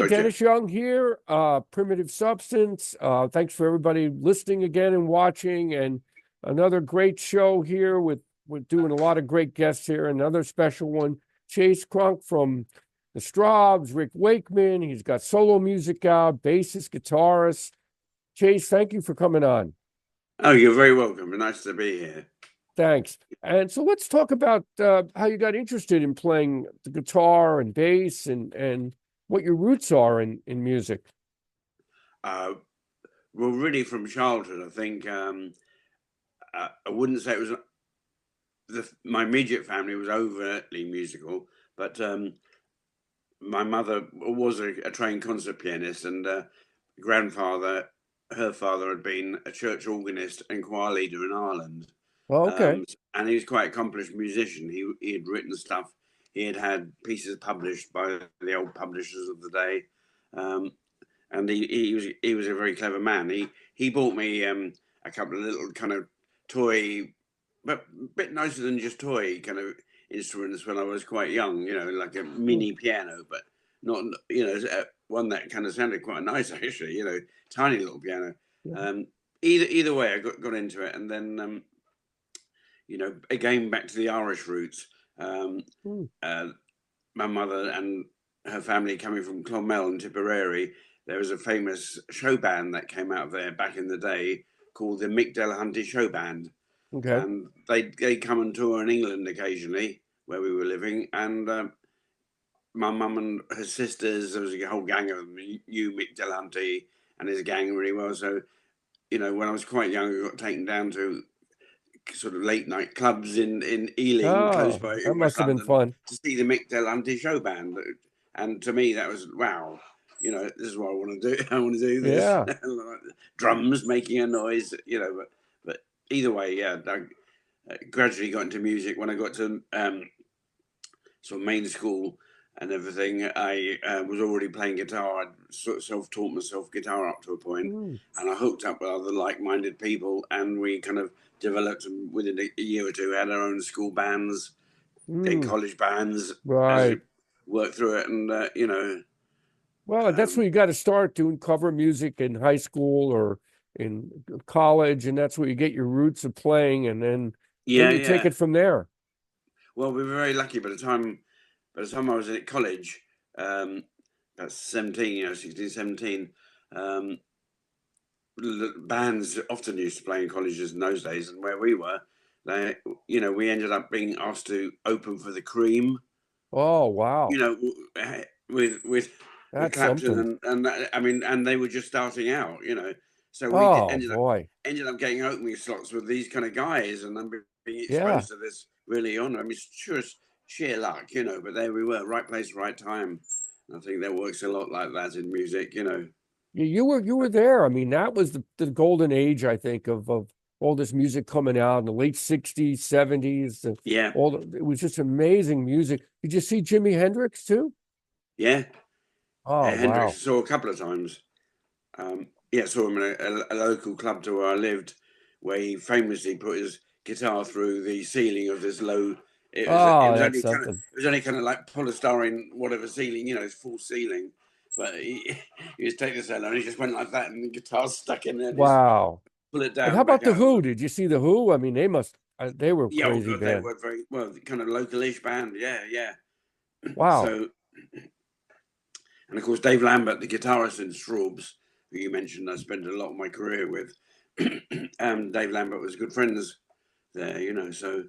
Gotcha. Dennis Young here, Primitive Substance. Thanks for everybody listening again and watching, and another great show here with doing a lot of great guests here. Another special one, Chas Cronk from the Strawbs, Rick Wakeman. He's got solo music out, bassist, guitarist. Chas, thank you for coming on. Oh, you're very welcome. Nice to be here. Thanks. And so let's talk about how you got interested in playing the guitar and bass and what your roots are in music. Uh, well, really from childhood, I think I wouldn't say it was my immediate family was overtly musical, but my mother was a trained concert pianist, and grandfather, her father, had been a church organist and choir leader in Ireland. Well, okay. And he was quite an accomplished musician. He had written stuff. He had pieces published by the old publishers of the day, um, and he was a very clever man. He bought me a couple of little kind of toy, but a bit nicer than just toy kind of instruments when I was quite young. You know, like a Mm, mini piano, but not one that kind of sounded quite nice actually. You know, tiny little piano. yeah. Um, either way, I got into it, and then again back to the Irish roots. Um, Mm. uh, my mother and her family coming from Clonmel and Tipperary, there was a famous show band that came out of there back in the day called the Mick Delahunty Show Band, Okay. and they come and tour in England occasionally where we were living, and my mum and her sisters, there was a whole gang of them, knew Mick Delahunty and his gang really well. So when I was quite young, I got taken down to sort of late night clubs in Ealing, close Oh, by that in must West have been London, fun. to see the Mick Delahunty show band. And to me, that was wow. This is what I want to do. I want to do this. Yeah. Drums making a noise. But either way, yeah. I gradually got into music when I got to sort of main school and everything. I was already playing guitar. I'd sort of self-taught myself guitar up to a point, Mm, and I hooked up with other like-minded people, and we kind of developed. And within a year or two, had our own school bands, mm, college bands, as we right. worked through it, and Well, that's um, where you got to start doing cover music in high school or in college, and that's where you get your roots of playing, and then yeah, you take yeah. it from there. Well, we were very lucky. By the time I was at college, um, about 17, 16, 17. Um, Bands often used to play in colleges in those days, and where we were, we ended up being asked to open for the Cream, Oh, wow. you know, with That's Clapton, something. and they were just starting out, so Oh, boy. ended up getting opening slots with these kind of guys, and then being Yeah. exposed to this really on. I mean, it's just sheer luck, but there we were, right place, right time. I think that works a lot like that in music. You were there. I mean, that was the golden age, I think, of all this music coming out in the late 60s, 70s, and Yeah, it was just amazing music. Did you see Jimi Hendrix too? yeah. Oh, Hendrix I wow. saw a couple of times. Yeah, I saw him in a local club to where I lived, where he famously put his guitar through the ceiling of this low. It Oh, was that's only kind of something. it was only kind of like polystyrene whatever ceiling, it's full ceiling, but he was taking this and he just went like that, and the guitar stuck in there, and just Wow. pull it And how down back about the out of Who? the. Did you see the Who? I mean, they were a Yeah, oh crazy god, they band. were very well, kind of localish band. Yeah, yeah. Wow. So, and of course, Dave Lambert, the guitarist in Strawbs, who you mentioned, I spent a lot of my career with. Dave Lambert was good friends there. So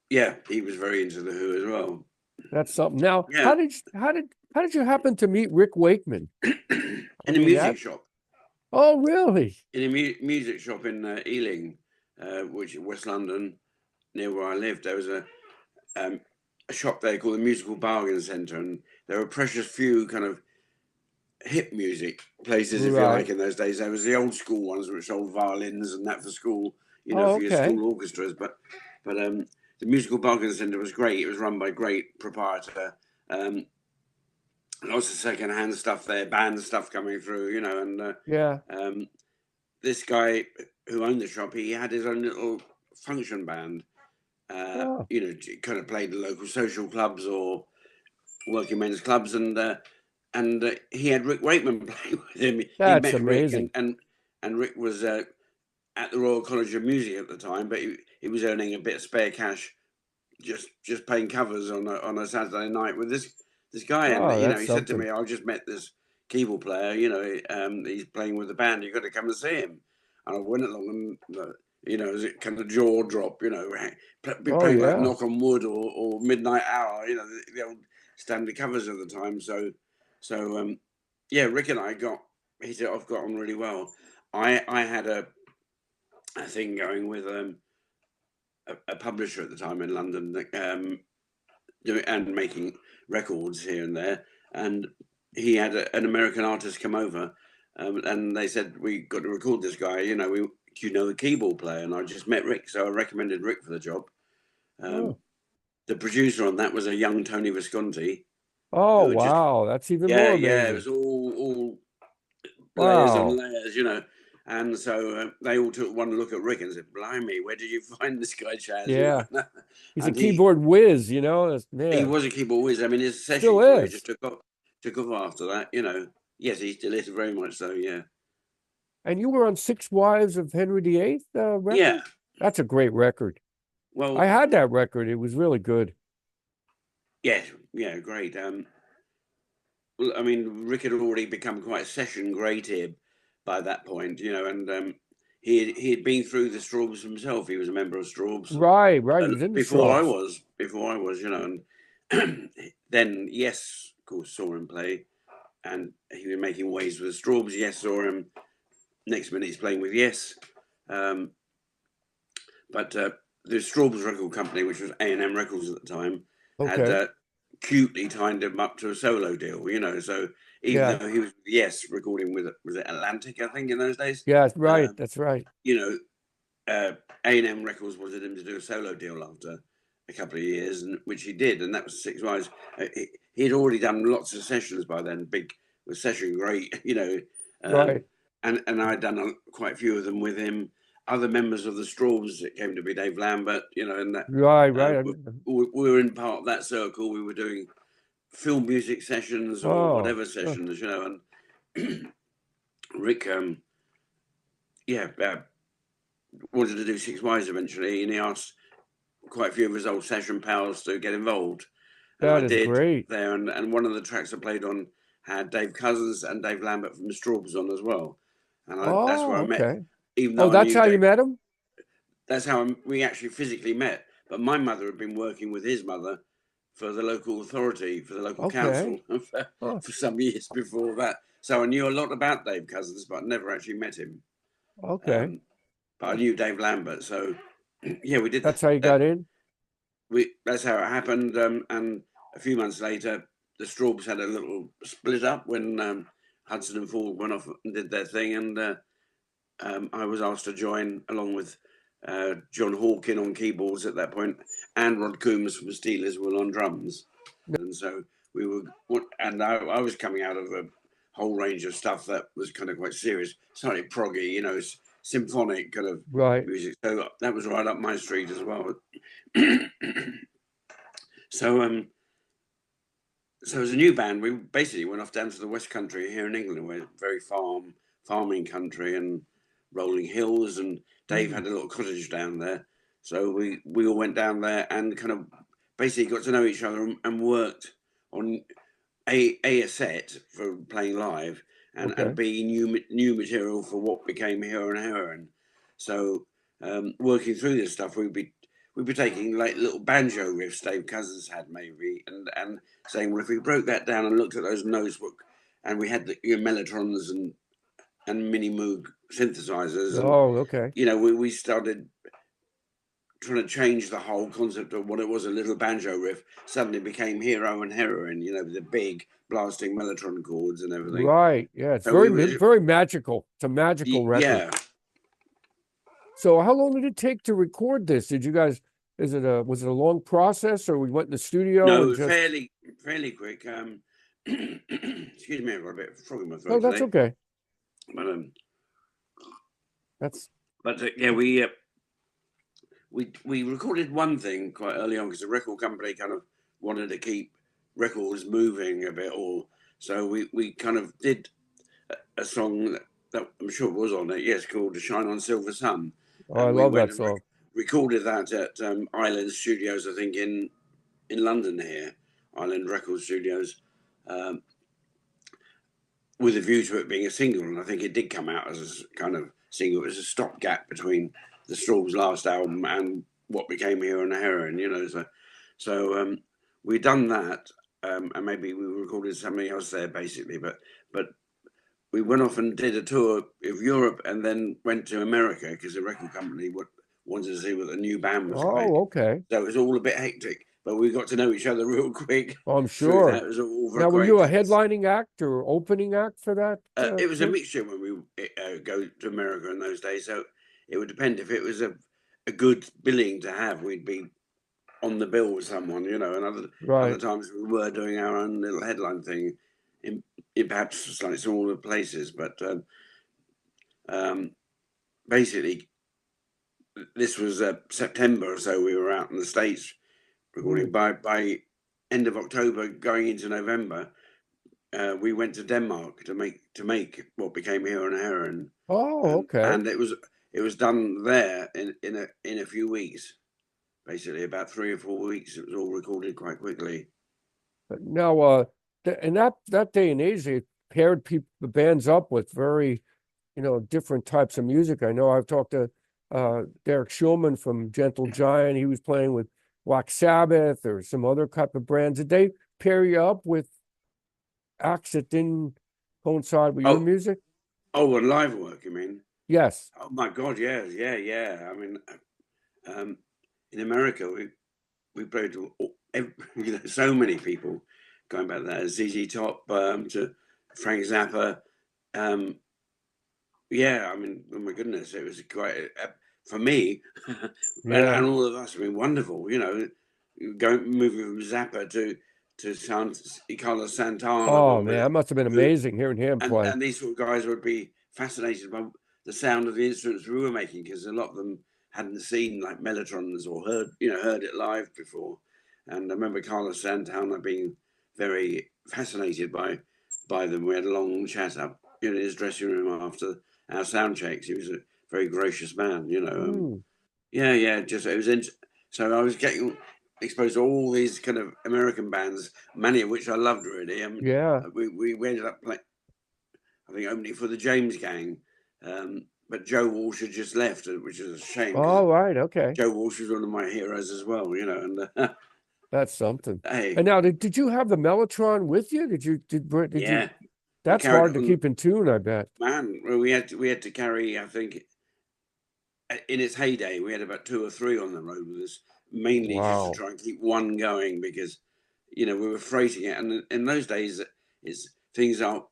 yeah, he was very into the Who as well. That's something. Now, Yeah, how did you happen to meet Rick Wakeman? I in a mean, music that shop, oh, really? in a music shop in Ealing, which is West London, near where I lived. There was um, a shop there called the Musical Bargain Centre, and there were precious few kind of hip music places, if you Right. like, in those days. There was the old school ones which sold violins and that for school, Oh, for your okay. school orchestras. But the Musical Bargain Centre was great. It was run by a great proprietor. Um, Lots of second-hand stuff there, band stuff coming through, and Yeah. um, this guy who owned the shop, he had his own little function band. Oh, Kind of played the local social clubs or working men's clubs, and he had Rick Wakeman playing with him. He'd That's met Rick, amazing. and Rick was at the Royal College of Music at the time, but he was earning a bit of spare cash just playing covers on a Saturday night with this guy. And Oh, that's he said to something. me, "I just met this keyboard player. He's playing with the band. You've got to come and see him." And I went along, and as it kind of jaw drop, be Oh playing like yeah. Knock on Wood or Midnight Hour, the old standard covers of the time. So yeah, Rick and I hit it off, got on really well. I had a thing going with a publisher at the time in London, doing and making records here and there, and he had an American artist come over, and they said, we got to record this guy. Do you know a keyboard player? And I just met Rick, so I recommended Rick for the job. Oh, The producer on that was a young Tony Visconti, oh who had just wow, that's even yeah, more yeah, it amazing. was all layers on Wow. layers. And so they all took one look at Rick and said, "Blimey, where did you find this guy, Chas?" Yeah. He's a And keyboard whiz, he man. was a keyboard whiz. I mean, his Still session career is. just took off after that. Yes, he still is very much so. Yeah, And you were on Six Wives of Henry VIII yeah. record? That's a great record. I Well, had that record. It was really good. yeah, yeah, great. Well, I mean, Rick had already become quite session great here by that point, and he had been through the Strawbs himself. He was a member of Strawbs Right, right. He was in the before I Strawbs. was. And then Yes, of course, saw him play, and he was making waves with the Strawbs. Yes, saw him. Next minute, he's playing with Yes. But the Strawbs record company, which was A&M Records at the time, had Okay. cutely tied him up to a solo deal. So even Yeah. though he was Yes recording with, was it Atlantic, I think, in those days, Yeah, right. uh, That's right. you know, A&M Records wanted him to do a solo deal after a couple of years, and which he did, and that was Six Wives. He'd already done lots of sessions by then, big was session great, Right. and I'd done quite a few of them with him. Other members of the Strawbs, it came to be Dave Lambert, and that Right, uh, right. we were in part of that circle. We were doing film music sessions or Oh, whatever sessions, and Rick, yeah, wanted to do Six Wives eventually, and he asked quite a few of his old session pals to get involved, and I that is did great. there. And one of the tracks I played on had Dave Cousins and Dave Lambert from the Strawbs on as well, and that's where Oh, I met. okay. Even Oh, though I that's knew how you Dave, met him? that's how we actually physically met. But my mother had been working with his mother for the local authority, for the local council, Okay. Oh, for some years before that. So I knew a lot about Dave Cousins, but I never actually met him. okay. Um, but I knew Dave Lambert, so yeah, we did That's how you that. got in? That's how it happened. And a few months later, the Strawbs had a little split up when Hudson and Ford went off and did their thing, and I was asked to join along with John Hawkin on keyboards at that point, and Rod Coombs from Steelers were on drums, and so we were. And I was coming out of a whole range of stuff that was kind of quite serious, slightly proggy, symphonic kind of Right. music. So that was right up my street as well. So so as a new band, we basically went off down to the West Country here in England. We're very farming country and rolling hills, and Dave had a little cottage down there. So we all went down there and kind of basically got to know each other and worked on a set for playing live, and Okay. b new material for what became Hero and Heroine. So working through this stuff, we'd be taking like little banjo riffs Dave Cousins had maybe, and saying, well, if we broke that down and looked at those notes, and we had the mellotrons and mini Moog synthesizers, and Oh, okay. we started trying to change the whole concept of what it was, a little banjo riff suddenly became Hero and Heroine, the big blasting mellotron chords and everything. Right. Yeah, it's So we very, were, very magical. It's a magical record. yeah. So how long did it take to record this? Did you guys, was it a long process, or we went in the studio and No, just, fairly quick. Excuse me, I've got a bit of frog in my oh, throat that's today. okay. But That's, yeah, we recorded one thing quite early on because the record company kind of wanted to keep records moving a bit, or So we kind of did a song that I'm sure was on it, yes, called "Shine on Silver Sun," Oh, I and we love went that and song. recorded that at Island Studios, I think in London here, Island Record Studios, um, with a view to it being a single, and I think it did come out as a kind of single. It was a stopgap between the Strawbs' last album and what became Hero and Heroine, you know. So we done that, and maybe we recorded something else there, basically. But we went off and did a tour of Europe, and then went to America because the record company wanted to see what the new band was like. Oh, okay. So it was all a bit hectic, but we got to know each other real quick Oh, I'm through that. sure. It was all Now, were you great. a headlining act or opening act for that It was a tour? mixture when we go to America in those days. So it would depend if it was a good billing to have, we'd be on the bill with someone, you know. And other Right. times we were doing our own little headline thing in perhaps slightly smaller places. But um, basically, this was September or so. We were out in the States recording. Mm. By end of October, going into November, we went to Denmark to make what became Hero and Heron, Oh, okay. and it was done there in a few weeks, basically about 3 or 4 weeks. It was all recorded quite quickly. But now, in that day and age, they paired the bands up with very, different types of music. I know I've talked to Derek Schulman from Gentle Giant. He was playing with Black Sabbath or some other type of brands. Did they pair you up with acts that didn't coincide with your Oh, music? oh, and live work, you mean? Yes. Oh my God, yeah, yeah, yeah. I mean, um, in America, we played to so many people, going back there, ZZ Top to Frank Zappa. Um, yeah, I mean, oh my goodness, it was quite for me, Yeah. and all of us. I mean, wonderful. You know, moving from Zappa to Carlos Santana, Oh but man, that must have been who amazing hearing him play. and these sort of guys would be fascinated by the sound of the instruments we were making, because a lot of them hadn't seen like mellotrons or heard it live before. And I remember Carlos Santana being very fascinated by them. We had a long chat up in his dressing room after our sound checks. He was a very gracious man, you know. Mm, Yeah, yeah. Just it was so I was getting exposed to all these kind of American bands, many of which I loved really. I mean, yeah. we ended up playing, I think, opening for the James Gang, but Joe Walsh had just left, which is a shame because All right. Okay. Joe Walsh was one of my heroes as well, you know. And That's something. hey, And now, did you have the Mellotron with you? Did you? yeah, we That's carried hard it to on. keep in tune, I bet. Man, well, we had to carry, I think, in its heyday, we had about 2 or 3 on the road with us, mainly just to Wow. try and keep one going because, you know, we were freighting it. And in those days, things aren't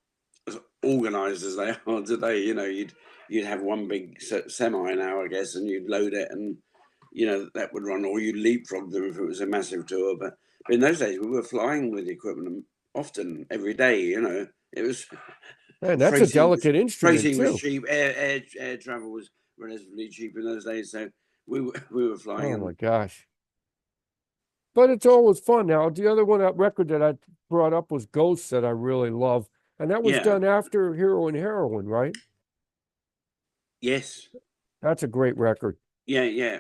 as organized as they are today. You know, you'd have one big semi now, I guess, and you'd load it, and you know that would run, or you'd leapfrog them if it was a massive tour. But in those days, we were flying with the equipment often every day. You know, it was Man, that's a freighting delicate instrument freighting was too. cheap. Air travel was relatively cheap in those days, so we were flying. Oh my And gosh. But it's always fun. Now, the other one, that record that I brought up was Ghosts that I really love. And that was yeah, done after Hero and Heroine, right? yes, That's a great record. yeah.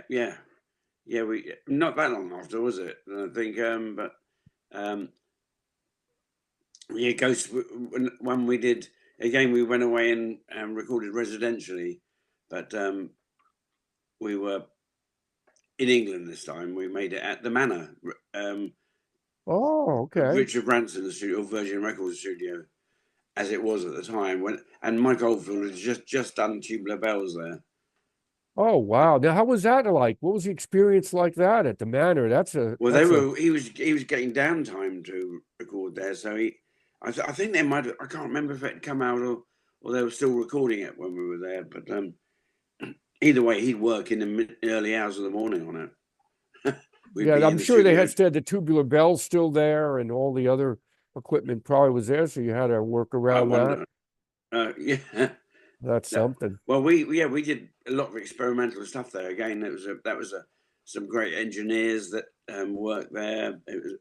We not that long after, was it? I think, but um, yeah, Ghost. When we did again, we went away and recorded residentially, but we were in England this time. We made it at the Manor, Oh, okay. Richard Branson studio, Virgin Records studio, as it was at the time. And Mike Oldfield had just done Tubular Bells there. Oh, wow. Now, how was that like? What was the experience like that at the Manor? Well, That's a, he was getting downtime to record there, so I think they might have, I can't remember if it had come out or they were still recording it when we were there, but either way, he'd work in the early hours of the morning on it. We'd yeah, be I'm in the sure they studio. had still the tubular bells still there and all the other equipment probably was there. So you had to work I around that. wonder. Yeah. That's something. Well, we did a lot of experimental stuff there. Again, that was some great engineers that worked there. It was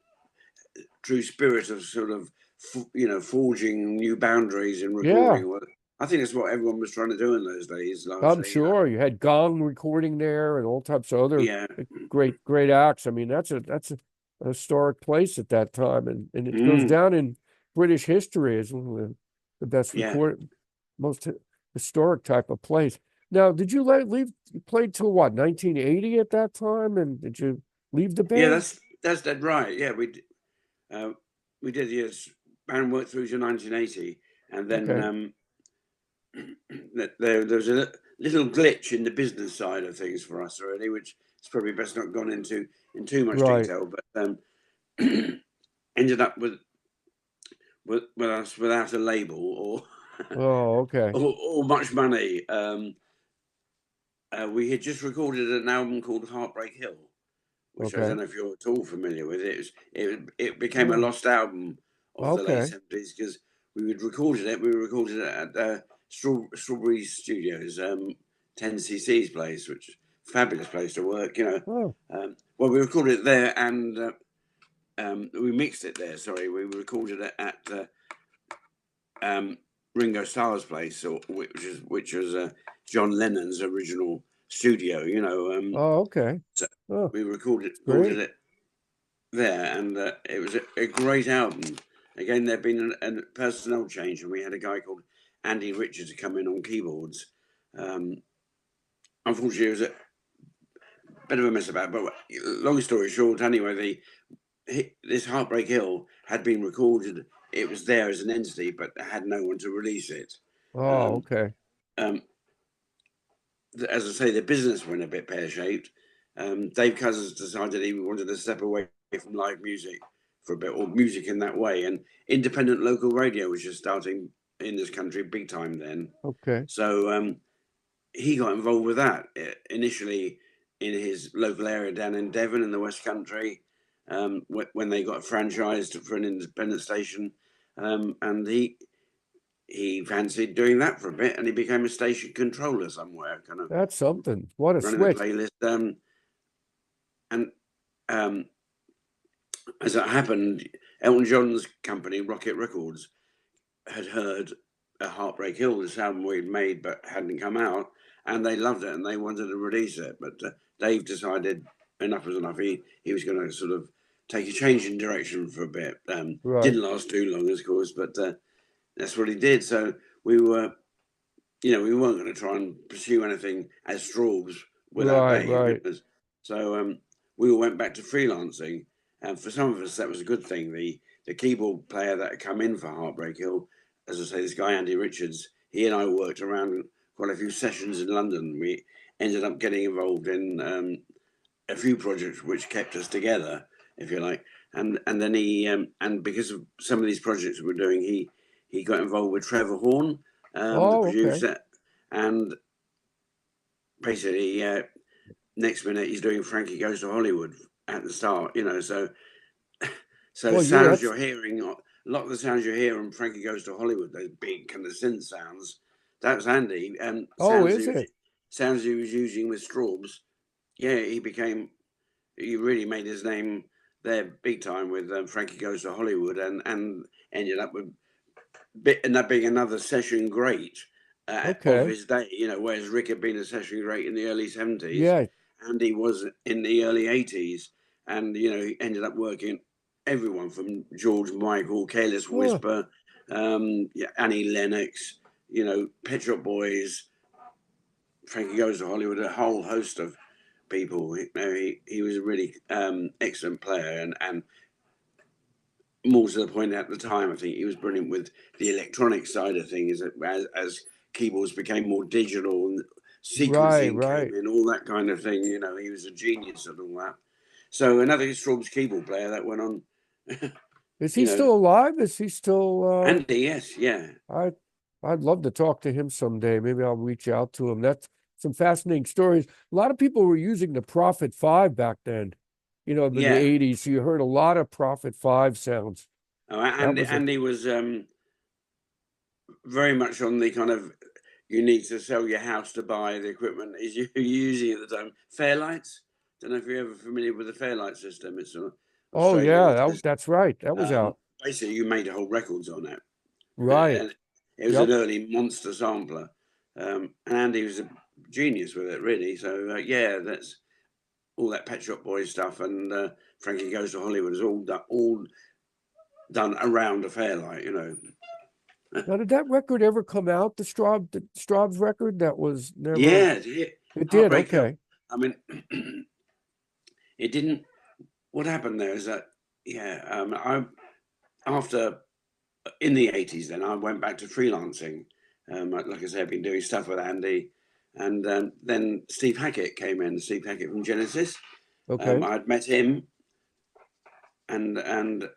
a true spirit of sort of forging new boundaries in Yeah, recording. Well, I think that's what everyone was trying to do in those days, I'm largely. sure you had Gong recording there and all types of other Yeah. great acts. I mean, that's a historic place at that time, and it goes Mm, down in British history as one of the best yeah. most historic type of place. Now, did you leave? You played till what, 1980 at that time, and did you leave the Yeah, band? that's dead right. Yeah, uh, we did, yes. Band worked through to 1980, and then Okay, there was a little glitch in the business side of things for us already, which is probably best not gone into in too much right. detail, but ended up with us without a label or Oh, okay, or much money. We had just recorded an album called Heartbreak Hill, which I don't okay. know if you're at all familiar with. It became a Oh, lost album of the late okay. '70s because we recorded it at Strawberry Studios, 10cc's place, which is a fabulous place to work. Oh, Well, we recorded it there and we mixed it there. Sorry, we recorded it at um, Ringo Starr's place, which was John Lennon's original studio. oh, okay. So Oh, we recorded great. it there, and it was a great album. Again, there'd been a personnel change, and we had a guy called Andy Richards come in on keyboards. Um, Unfortunately, it was a bit of a mess about. But long story short, anyway, this Heartbreak Hill had been recorded. It was there as an entity, but had no one to release it. Oh, Um, okay. um, as I say, the business went a bit pear shaped. Dave Cousins decided he wanted to step away from live music for a bit, or music in that way. And independent local radio was just starting in this country big time then. Okay. So he got involved with that initially in his local area down in Devon in the West Country when they got franchised for an independent station. And he fancied doing that for a bit, and he became a station controller somewhere, kind of That's something. What a running the switch. playlist. And um, as it happened, Elton John's company, Rocket Records, had heard a Heartbreak Hill, this album we'd made but hadn't come out, and they loved it and they wanted to release it. But Dave decided enough was enough. He was going to sort of take a change in direction for a bit. Right. Didn't last too long, of course, but that's what he did. So we weren't going to try and pursue anything as Strawbs without Right, Dave. right. So we all went back to freelancing, and for some of us that was a good thing. The keyboard player that had come in for Heartbreak Hill, as I say, this guy Andy Richards, he and I worked around quite a few sessions in London. We ended up getting involved in a few projects which kept us together, if you like. And then and because of some of these projects we were doing, he got involved with Trevor Horn, the Oh, okay. producer, and basically next minute he's doing Frankie Goes to Hollywood at the start, so Well, sounds that's you're hearing, a lot of the sounds you hear on Frankie Goes to Hollywood, those big kind of synth sounds, that's Andy, and oh, is it? sounds he was using with Strawbs. Yeah, he really made his name there big time with Frankie Goes to Hollywood, and ended up with and that being another session great of Okay. his day. Whereas Rick had been a session great in the early '70s, Yeah. and he was in the early '80s, and he ended up working everyone from George Michael, Careless Oh, Whisper, yeah, Annie Lennox, Pet Shop Boys, Frankie Goes to Hollywood, a whole host of people. He was a really excellent player, and more to the point at the time, I think he was brilliant with the electronic side of things as keyboards became more digital and right, sequencing came right. in, all that kind of thing. He was a genius at all that. So another Strawbs keyboard player that went on, Is he you know, still alive? Is he still Andy, yes, yeah, I'd love to talk to him someday. Maybe I'll reach out to him. That's some fascinating stories. A lot of people were using the Prophet 5 back then, in the yeah. 80s. So you heard a lot of Prophet 5 sounds. Oh, That Andy, was a Andy was very much on the kind of you need to sell your house to buy the equipment is you using at the time. Fairlights. Don't know if you're ever familiar with the Fairlight system. It's an Oh Australian yeah, system. that's right. That was Um, out. basically you made whole records on it. Right. And it was an early monster sampler, and Andy was a genius with it, really. So yeah, that's all that Pet Shop Boys stuff, and Frankie Goes to Hollywood is all done around a fair, like, you know. Now, did that record ever come out? The Strawbs record that was never. Yeah, it did. Heartbreak Hill. Okay. I mean, it didn't. What happened there is that I after in the 80s, then I went back to freelancing. Like I said, I've been doing stuff with Andy, and then Steve Hackett came in. Steve Hackett from Genesis. Okay. I'd met him, and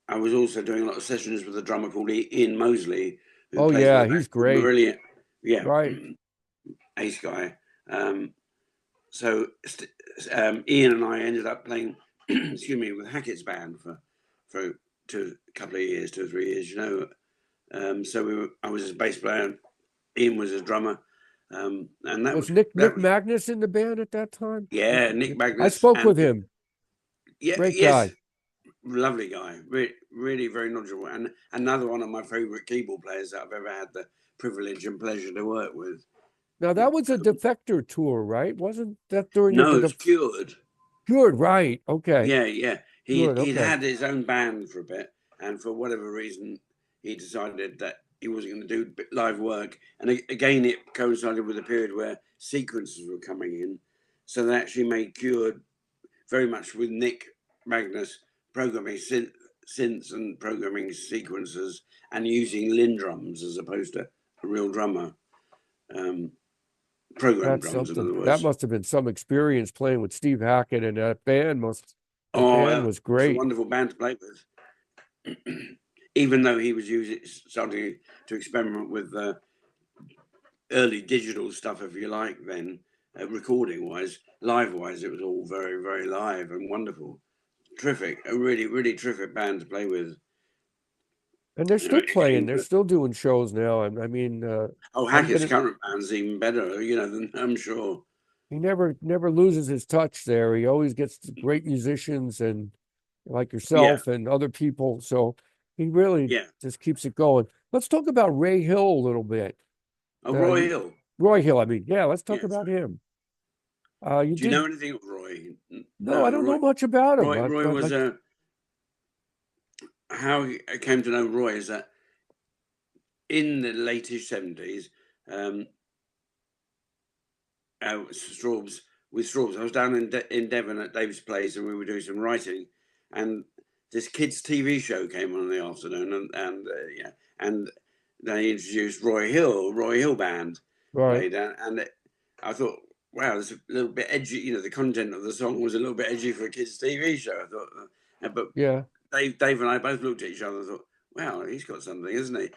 I was also doing a lot of sessions with a drummer called Ian Mosley, who Oh plays yeah, with he's great. Brilliant, yeah, Right. ace guy. So Ian and I ended up playing, excuse me, with Hackett's band for a couple of years, 2 or 3 years, you know. So I was his bass player, Ian was his drummer, and that was Nick Magnus in the band at that time? Yeah, Nick Magnus. I spoke with him. Yeah, great guy. Lovely guy, really very knowledgeable, and another one of my favourite keyboard players that I've ever had the privilege and pleasure to work with. Now that was a Defector tour, right? Wasn't that during No, it was Cured. Cured, right? Okay. Yeah. He'd had his own band for a bit, and for whatever reason, he decided that he wasn't going to do live work. And again, it coincided with a period where sequences were coming in, so they actually made Cured very much with Nick Magnus programming synths and programming sequences and using Lindrums as opposed to a real drummer. Program drums, in other words. That must have been some experience playing with Steve Hackett, and that band was great. It's a wonderful band to play with. Even though he was starting to experiment with early digital stuff, if you like, then recording wise, live wise, it was all very, very live and wonderful. Terrific, a really, really terrific band to play with. And they're still playing. They're still doing shows now. I mean, Hackett's current band's even better, you know, than I'm sure. He never loses his touch there. He always gets great musicians and like yourself and other people. So he really just keeps it going. Let's talk about Ray Hill a little bit. Roy Hill. Roy Hill. I mean, yeah. Let's talk about him. Do you know anything of Roy? No, I don't know much about him. Roy was how I came to know Roy is that in the latest 70s, Strawbs, I was down in Devon at Dave's place, and we were doing some writing, and this kids' TV show came on in the afternoon, and they introduced Roy Hill Band, right? And I thought, wow, it's a little bit edgy. You know, the content of the song was a little bit edgy for a kids' TV show. I thought, but yeah. Dave and I both looked at each other and thought, wow, he's got something, isn't he?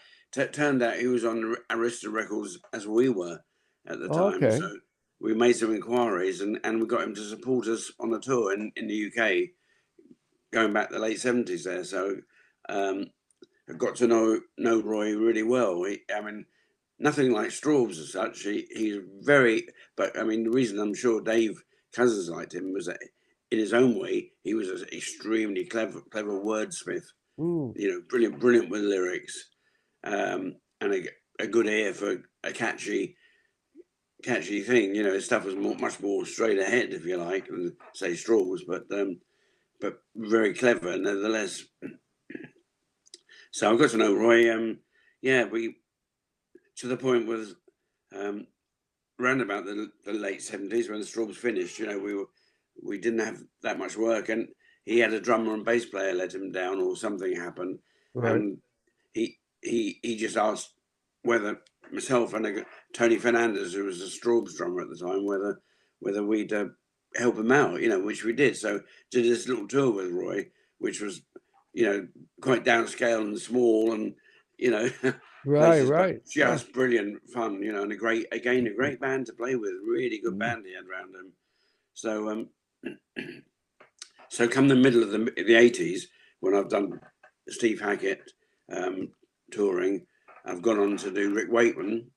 Turned out he was on Arista Records as we were at the time. Okay. So we made some inquiries and we got him to support us on a tour in the UK, going back to the late 70s there. So I got to know Roy really well. I mean, nothing like Strawbs as such. He's very, but I mean, the reason I'm sure Dave Cousins liked him was that in his own way, he was an extremely clever wordsmith. Ooh. You know, brilliant with lyrics, and a good ear for a catchy thing. You know, his stuff was much more straight ahead, if you like, than say Strawbs, but very clever nevertheless. So I got to know Roy. We to the point was around about the late 70s when the Strawbs finished. You know, we didn't have that much work, and he had a drummer and bass player let him down, or something happened, and he just asked whether myself and Tony Fernandez, who was the Strawbs drummer at the time, whether we'd help him out, you know, which we did. So did this little tour with Roy, which was, you know, quite downscale and small, and you know, right, just brilliant fun, you know, and a great band to play with, really good band he had around him. So so come the middle of the 80s, when I've done Steve Hackett touring, I've gone on to do Rick Wakeman,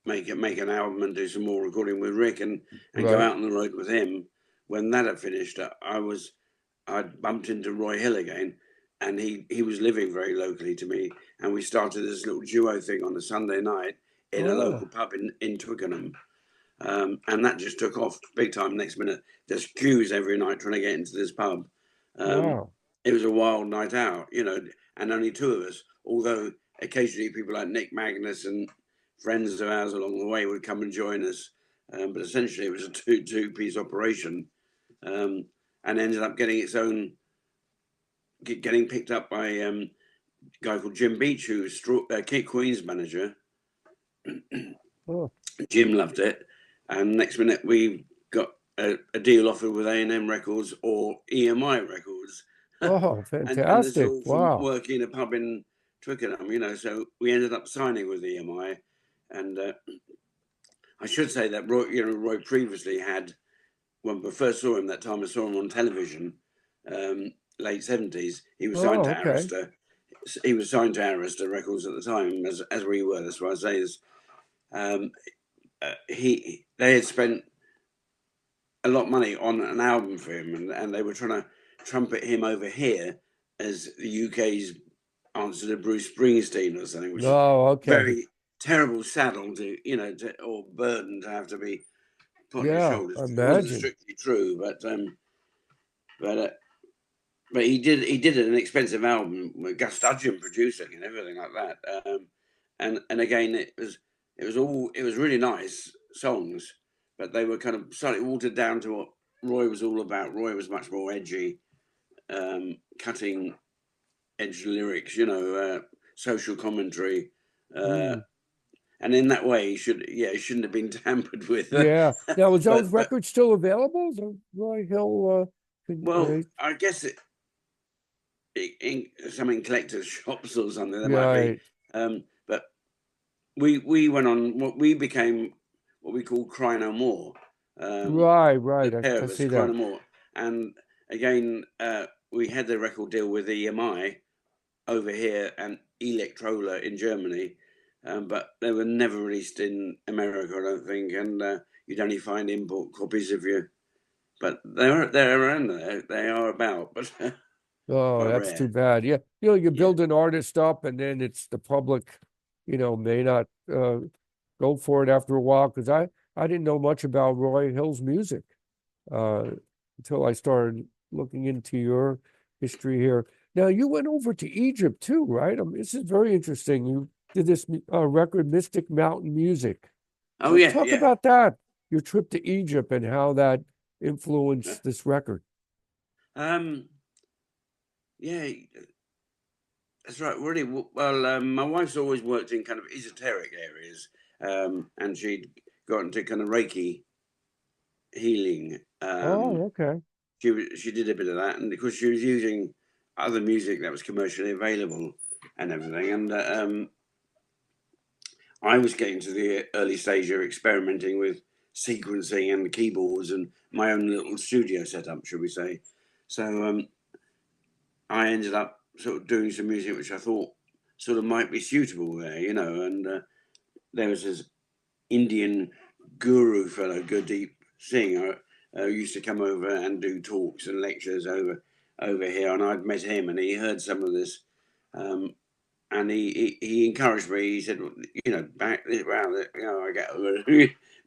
make an album and do some more recording with Rick, and go out on the road with him. When that had finished, I bumped into Roy Hill again, and he was living very locally to me, and we started this little duo thing on a Sunday night in a local Oh, pub in Twickenham. And that just took off big time. Next minute, there's queues every night trying to get into this pub. Um, wow. it was a wild night out, and only two of us. Although occasionally people like Nick Magnus and friends of ours along the way would come and join us. But essentially, it was a two-piece operation, um, and ended up getting its own, getting picked up by a guy called Jim Beach, who was Kit Queen's manager. Oh, Jim loved it, and next minute we got a deal offered with A&M Records or EMI Records, oh, and it's fantastic. all from Wow. working in a pub in Twickenham. So we ended up signing with EMI, and I should say that Roy previously had, when we first saw him, that time I saw him on television, late 70s. He was signed Oh, to okay. Arista. He was signed to Arista Records at the time, as we were. That's why I say this. Um, they had spent a lot of money on an album for him, and they were trying to trumpet him over here as the UK's answer to Bruce Springsteen or something, which is Oh, okay. very terrible saddle or burden to have to be put on your Yeah, shoulders. It wasn't imagine. strictly true, but but he did an expensive album with Gus Dudgeon producing and everything like that. And again, it was really nice songs, but they were kind of slightly watered down to what Roy was all about. Roy was much more edgy, cutting edge lyrics, social commentary, uh, Mm. and in that way, he shouldn't have been tampered with. Yeah. Now, is those But records still available? The Roy Hill, well, I guess in some in collectors' shops or something there might be. right, But we went on what we became what we call Cry No More. right. The I, pair I of us, see Cry that. No More, and again we had the record deal with EMI over here and Electrola in Germany, but they were never released in America, I don't think, and you'd only find import copies of you. But they're around there. They are about, but Oh, quite that's too rare. bad. Yeah. You Yeah. build an artist up and then it's the public, may not go for it after a while because I didn't know much about Roy Hill's music uh, until I started looking into your history here. Now, you went over to Egypt too, right? This is very interesting. You did this record, Mystic Mountain Music. Oh yeah, Talk yeah. about that, your trip to Egypt and how that influenced this record. Um, yeah, that's right. Really well. My wife's always worked in kind of esoteric areas, and she'd got into kind of Reiki healing. Oh, okay. She did a bit of that, and because she was using other music that was commercially available and everything, and I was getting to the early stage of experimenting with sequencing and keyboards and my own little studio setup, should we say? So I ended up sort of doing some music which I thought sort of might be suitable there, and there was this Indian guru fellow, Gurdeep Singh, used to come over and do talks and lectures over here, and I'd met him, and he heard some of this, um, and he encouraged me. He said, back around, I get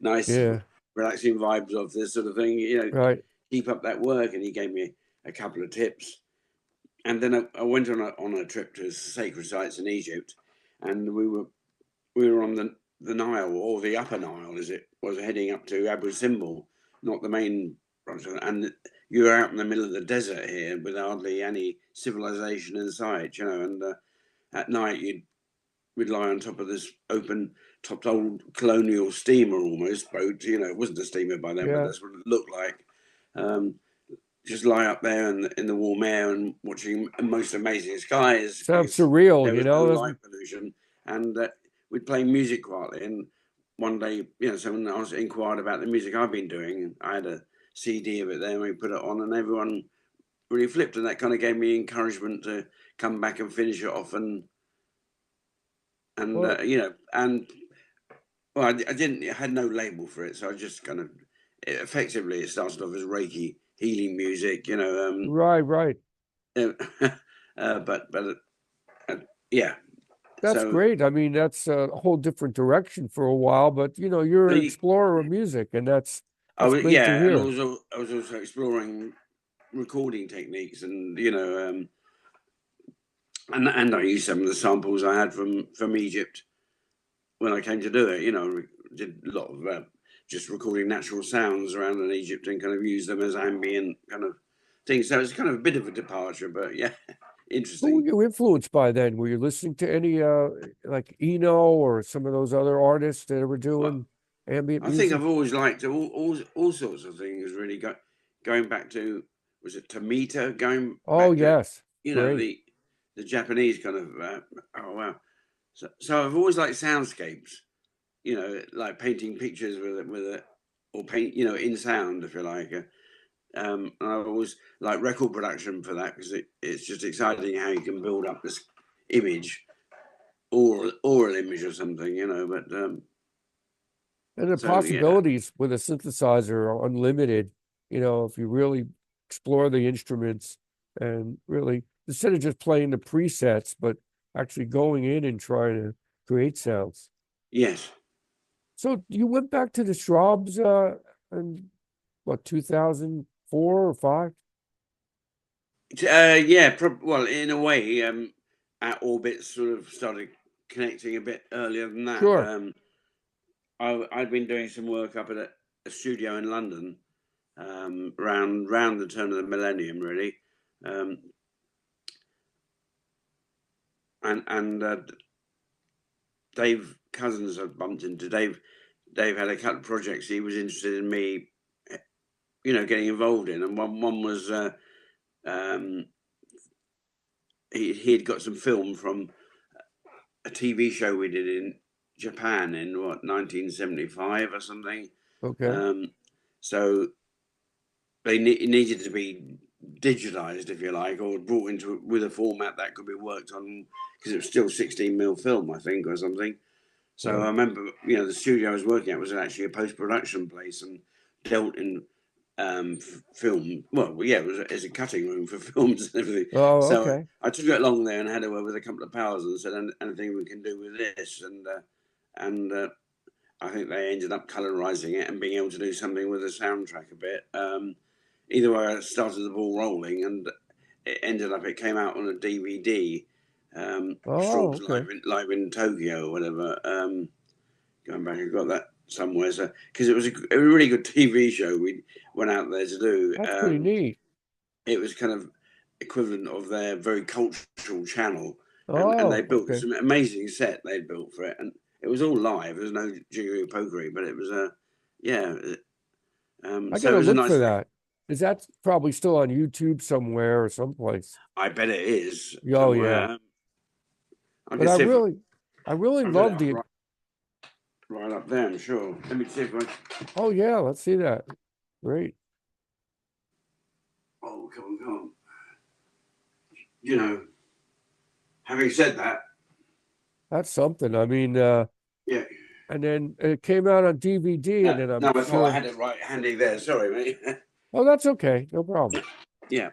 nice, Yeah, relaxing vibes of this sort of thing. right. Keep up that work, and he gave me a couple of tips. And then I went on a trip to sacred sites in Egypt, and we were on the Nile, or the Upper Nile, as it was, heading up to Abu Simbel, not the main. And you're out in the middle of the desert here with hardly any civilization in sight, And at night we'd lie on top of this open-topped old colonial steamer almost boat. It wasn't a steamer by then, but Yeah. that's what it looked like. Um, just lie up there in the warm air and watching most amazing skies Sounds because surreal, there was no That's, light pollution, and we'd play music quietly. And one day, someone else inquired about the music I've been doing. I had a CD of it there, and we put it on, and everyone really flipped, and that kind of gave me encouragement to come back and finish it off, and well, and well, I had no label for it, so I just kind of effectively it started off as Reiki healing music, right. uh, but yeah. That's So great. I mean, that's a whole different direction for a while, but you're an the explorer of music, and that's great to yeah, and hear. also I was also exploring recording techniques, and and I used some of the samples I had from Egypt when I came to do it. Did a lot of just recording natural sounds around in Egypt and kind of use them as ambient kind of things. So it's kind of a bit of a departure, but yeah, Who were interesting. you influenced by then? Were you listening to any like Eno or some of those other artists that were Well, doing ambient I think music? I've always liked all sorts of things. Really, going back to, was it Tomita? Going Oh, back to yes. Great. the Japanese kind of. Oh wow! So I've always liked soundscapes. Like painting pictures with a or paint in sound, if you like. And I always like record production for that, because it's just exciting how you can build up this image, oral image or something. But And the so yeah, possibilities with a synthesizer are unlimited, if you really explore the instruments and really, instead of just playing the presets, but actually going in and trying to create sounds. yes. So you went back to the Strawbs in what, 2004 or five? Yeah, well, in a way, our orbits sort of started connecting a bit earlier than that. Sure. I'd been doing some work up at a studio in London, round the turn of the millennium, really, um, and Dave Cousins I bumped into. Dave had a couple of projects he was interested in me, getting involved in, and one was um, he'd got some film from a TV show we did in Japan in what 1975 or something. Okay. Um, so it needed to be digitized, if you like, or brought into with a format that could be worked on, because it was still 16 mm film, I think, or something. So I Right. remember, the studio I was working at was actually a post production place and dealt in film. Well, yeah, it's a cutting room for films and everything. Oh, So okay. I took it along there and had a word with a couple of pals and said, anything we can do with this, and I think they ended up colorizing it and being able to do something with the soundtrack a bit. Either way, I started the ball rolling, and it came out on a DVD. Oh, Strawbs okay. live in Tokyo or whatever. Going back, I got that somewhere. So because it was a really good TV show, we went out there to do. That's pretty neat. It was kind of equivalent of their very cultural channel, and they Oh, built okay. some amazing set they'd built for it, and it was all live. There was no jiggery pokery, but it was a yeah. I So it gotta was a look for nice. that. Is that probably still on YouTube somewhere or someplace? I bet it is Oh, yeah. somewhere. I But can see if I really I've got love it the, right up there. I'm sure. Let me see if I. oh, yeah, let's see that. Great. Oh, come on, come on. You know, having said that, That's something. I mean, yeah. and then it came out on DVD, and No, then no, I'm I thought I sure, had it right handy there. Sorry, mate. oh, that's okay. No problem. Yeah.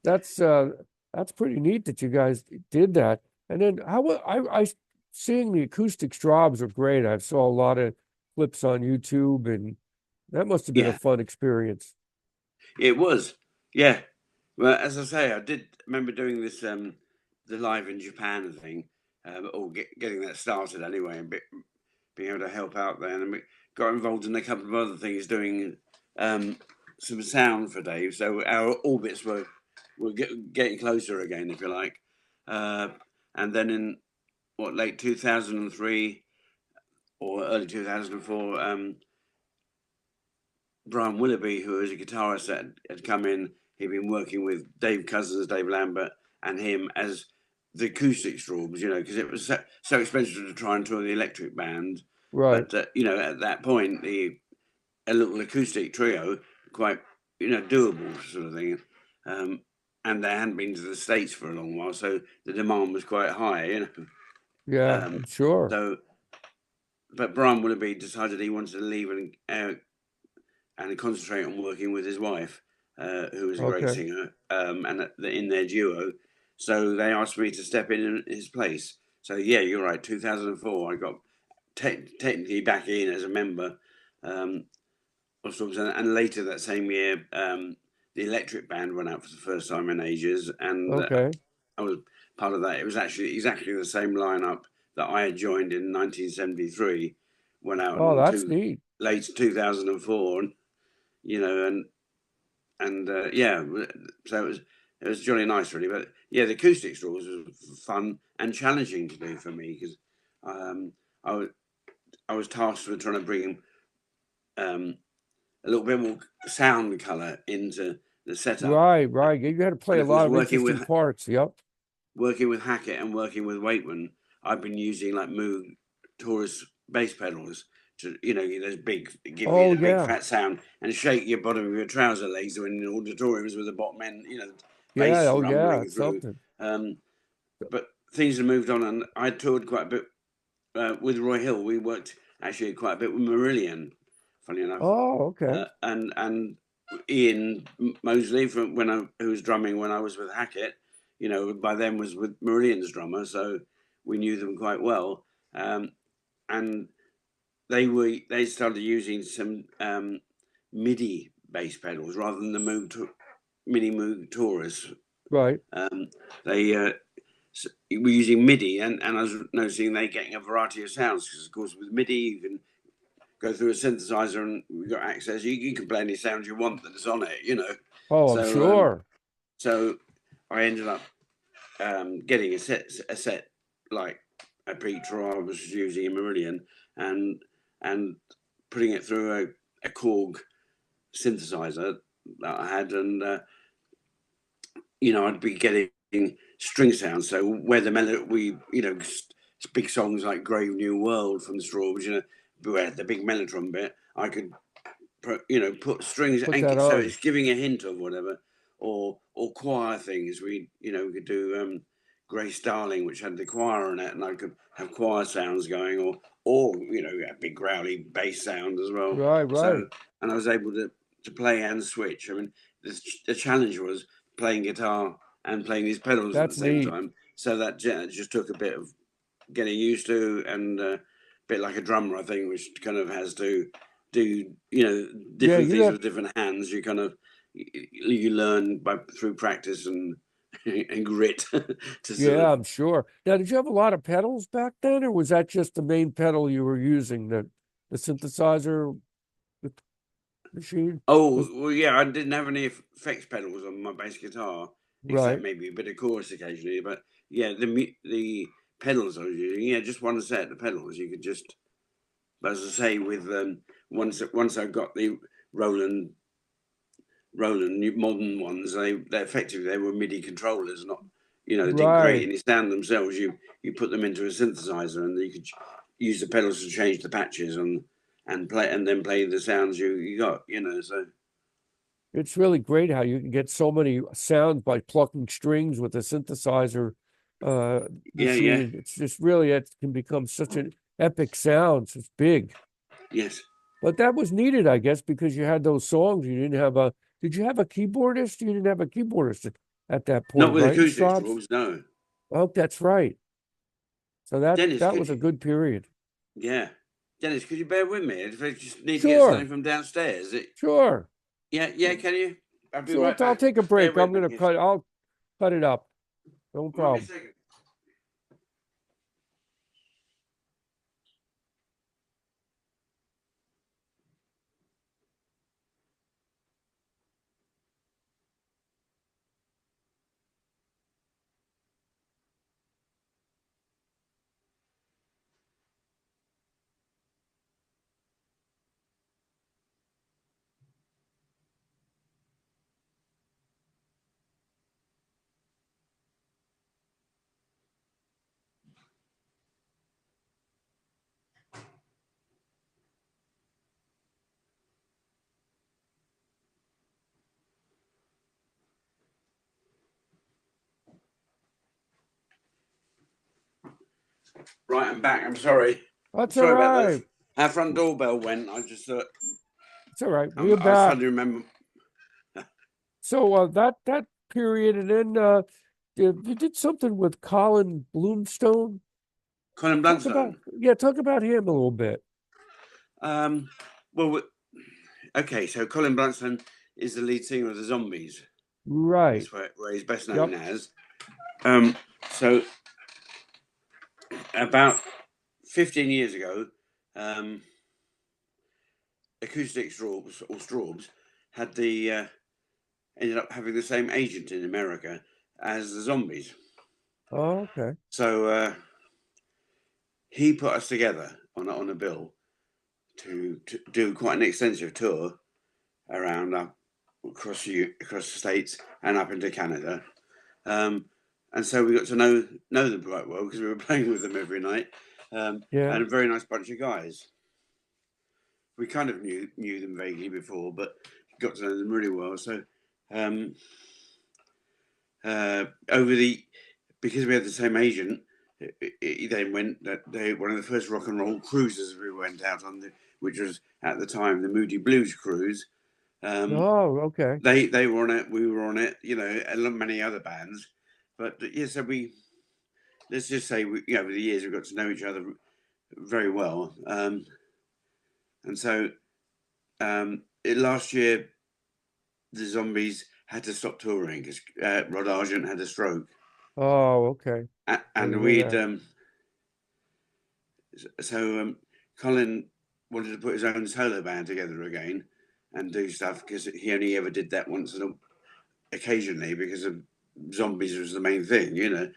That's that's pretty neat that you guys did that. And then I seeing the acoustic Strawbs are great. I saw a lot of clips on YouTube, and that must have been a Yeah, fun experience. it was. Yeah. Well, as I say, I did remember doing this, the live in Japan thing, or getting that started anyway, and being able to help out there. And we got involved in a couple of other things, doing um, some sound for Dave. So our orbits were getting closer again, if you like. Uh, and then in what, late 2003 or early 2004, Brian Willoughby, who was a guitarist that had come in, he'd been working with Dave Cousins, Dave Lambert, and him as the acoustic Strawbs, because it was so expensive to try and tour the electric band. Right. But at that point, a little acoustic trio, quite doable sort of thing. Um, and they hadn't been to the States for a long while, so the demand was quite high. Yeah, Um, I'm sure. so, but Brian Willoughby decided he wanted to leave and concentrate on working with his wife. who was a great Okay. singer, and in their duo. So they asked me to step in his place. So yeah, you're right. 2004, I got technically back in as a member of Strawbs, and later that same year, the Electric Band went out for the first time in ages, and Okay. I was part of that. It was actually exactly the same lineup that I had joined in 1973, went out Oh, in that's neat. late 2004, and yeah, so it was jolly nice, really. But yeah, the acoustic Strawbs was fun and challenging to do for me because um, I was I was tasked with trying to bring um, a little bit more sound color into the setup, Right, right. You had to play and a of course lot of interesting parts. Yep. working with Hackett and working with Wakeman, I've been using like Moog Taurus bass pedals to, those big, give you Oh, the big yeah. fat sound and shake your bottom of your trouser legs when in auditoriums with the bottom end, Yeah. bass Oh, yeah. rumbling It's through. something. Um, but things have moved on, and I toured quite a bit with Roy Hill. We worked actually quite a bit with Marillion, funny enough, Oh, okay. and Ian Mosley who was drumming when I was with Hackett. By then was with Marillion's drummer, so we knew them quite well. And they started using some MIDI bass pedals rather than the Mini Moog Taurus. Right. Um, they were using MIDI, and I was noticing they getting a variety of sounds because, of course, with MIDI you can go through a synthesizer and we've got access. You can play any sounds you want that's on it. Oh, I'm So sure. so I ended up getting a set like a Petra I was using in Marillion, and and putting it through a Korg synthesizer that I had, and I'd be getting string sounds. So where the melody, big songs like Grave New World from the Strawbs, where the big mellotron bit, I could put strings, Put that and so on. it's giving a hint of whatever, or choir things. We could do Grace Darling, which had the choir in it, and I could have choir sounds going, or a big growly bass sound as well. Right, right. So, and I was able to play and switch. I mean, the challenge was playing guitar and playing these pedals at the That's same neat. time. So that just took a bit of getting used to, and a bit like a drummer, I think, which kind of has to do Yeah, different you things have. with different hands. You kind of you learn through practice and and grit to sort Yeah, of. I'm sure. Now, did you have a lot of pedals back then, or was that just the main pedal you were using, the synthesizer the machine? Oh Was well, yeah, I didn't have any effects pedals on my bass guitar, except right. maybe a bit of chorus occasionally. But yeah, the pedals I was using, yeah, just one set of pedals. You could just, but as I say, with once I got the Roland Roland modern ones, they effectively they were MIDI controllers, not they didn't create Right. any sound themselves. You put them into a synthesizer, and you could use the pedals to change the patches and play, and then play the sounds you got. So It's really great how you can get so many sounds by plucking strings with a synthesizer yeah, yeah, machine. It's just really, it can become such an epic sound. It's big. yes. But that was needed, I guess, because you had those songs. You didn't have a, did you have a keyboardist? You didn't have a keyboardist at that Not point, with right? In acoustic Strawbs? Strawbs, no. Oh, that's right. So that Dennis, that could was a you? good period. Yeah, Dennis, could you bear with me? If I just need to get something Sure, from downstairs, sure, yeah, yeah. Can you? I'll be sure. right I'll back. take a Bear break. with me. I'll cut it up. No Won't be a problem. second. Right, I'm back. I'm sorry. That's all Sorry about right. that. Our front doorbell went. I just thought It's all right. We're I back. suddenly remember. So that period, and then you did something with Colin Blunstone. Colin Blunstone. Talk about him a little bit. Um, well, okay, so Colin Blunstone is the lead singer of the Zombies. Right. Is where he's best known Yep. as. So about 15 years ago, acoustic Strawbs had the ended up having the same agent in America as the Zombies. Oh, okay. So he put us together on a bill to do quite an extensive tour around across the states and up into Canada. And so we got to know them quite well because we were playing with them every night, and Yeah. a very nice bunch of guys. We kind of knew them vaguely before, but got to know them really well. So because we had the same agent, it then went that one of the first rock and roll cruises we went out on, which was at the time the Moody Blues cruise. Oh, okay. They were on it, we were on it, and many other bands. But yeah, so let's just say over the years we've got to know each other very well. And so last year the Zombies had to stop touring because Rod Argent had a stroke. Oh, okay. And we'd Colin wanted to put his own solo band together again and do stuff because he only ever did that once occasionally because of Zombies was the main thing, Yeah.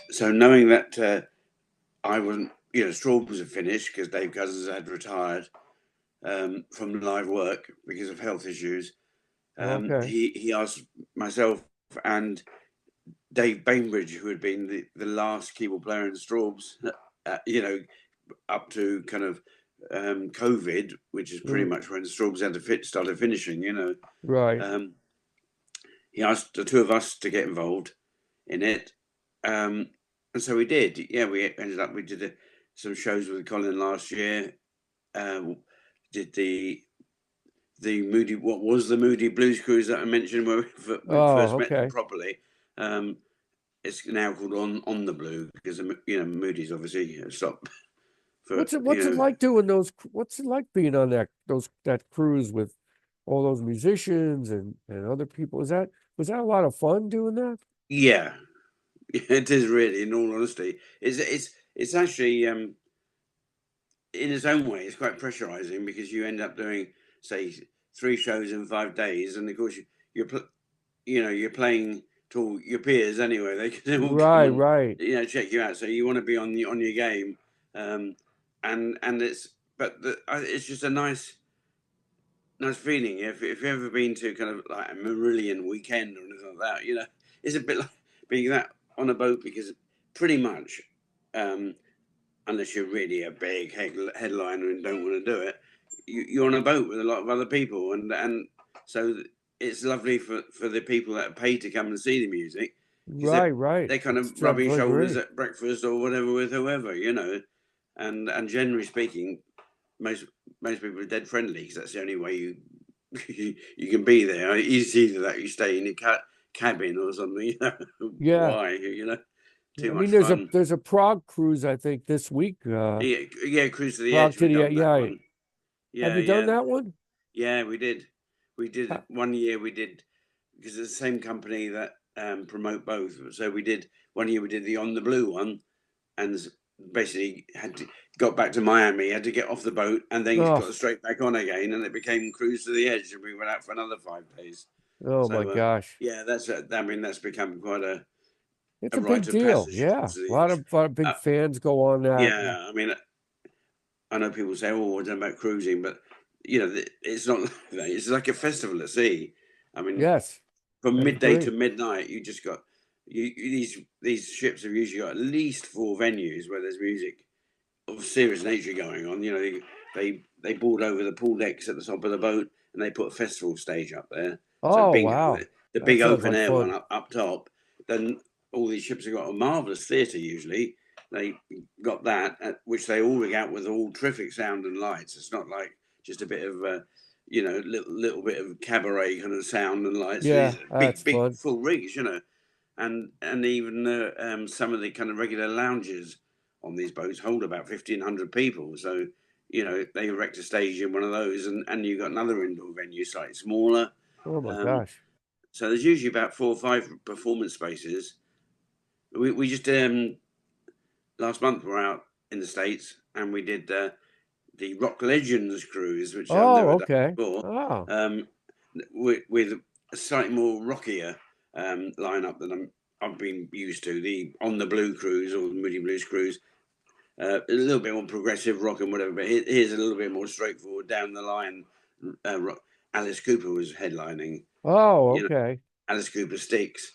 So knowing that I wasn't, Strawbs had finished because Dave Cousins had retired from live work because of health issues. Okay. He asked myself and Dave Bainbridge, who had been the last keyboard player in the Strawbs, up to kind of COVID, which is pretty much when the Strawbs had to started finishing, Right. He asked the two of us to get involved in it. And so we did. Yeah, we did some shows with Colin last year. Did the Moody, what was the Moody Blues Cruise that I mentioned where we first met them properly. It's now called on the Blue because Moody's obviously stopped. What's it like doing those? What's it like being on that cruise with all those musicians and other people? Was that a lot of fun doing that? Yeah, it is really. In all honesty, it's actually in its own way, it's quite pressurizing because you end up doing, say, 3 shows in 5 days, and of course you're playing to your peers anyway. They can all come Right. and check you out. So you want to be on your game, and it's just a nice feeling. If you've ever been to kind of like a Marillion weekend or anything like that, it's a bit like being that on a boat because pretty much, unless you're really a big headliner and don't want to do it, you're on a boat with a lot of other people, and so it's lovely for the people that are paid to come and see the music because Right. they're kind of rubbing shoulders at breakfast or whatever with whoever, and generally speaking, most people are dead friendly because that's the only way you can be there. It's either that you stay in your cabin or something. Yeah. Why? Too much there's fun. there's a Prague cruise I think this week. Yeah, Cruise to the Prague Edge. to We've the done that yeah. one. Have Yeah, you done that one? Yeah, we did. We did 1 year. We did because it's the same company that promote both. So we did 1 year. We did the On the Blue one, and basically got back to Miami. Had to get off the boat and then got straight back on again, and it became Cruise to the Edge, and we went out for another 5 days. Oh my gosh! Yeah, that's become quite a big rite of deal. passage. Yeah, a lot of big fans go on that. Yeah, I mean, I know people say, "Oh, I don't know about cruising," but it's not like that. It's like a festival at sea. I mean, yes, from I midday to agree. midnight, you just got these ships have usually got at least 4 venues where there's music of serious nature going on. They board over the pool decks at the top of the boat and they put a festival stage up there. So Oh wow, the that big sounds open like air fun. one up top. Then all these ships have got a marvelous theatre. Usually they got that, which they all rig out with all terrific sound and lights. It's not like just a bit of little bit of cabaret kind of sound and lights. Yeah, These are that's big fun. full rigs, and even some of the kind of regular lounges on these boats hold about 1,500 people. So they erect a stage in one of those, and you've got another indoor venue slightly smaller. Oh my Um, gosh. so there's usually about 4 or 5 performance spaces. We just last month we're out in the States and we did the Rock Legends cruise, which I've Oh, never done okay. before, Oh, with a slightly more rockier lineup than I've been used to. The On the Blue cruise or the Moody Blues cruise, a little bit more progressive rock and whatever, but here's a little bit more straightforward down the line. Rock. Alice Cooper was headlining. oh, You know, okay. Alice Cooper Sticks.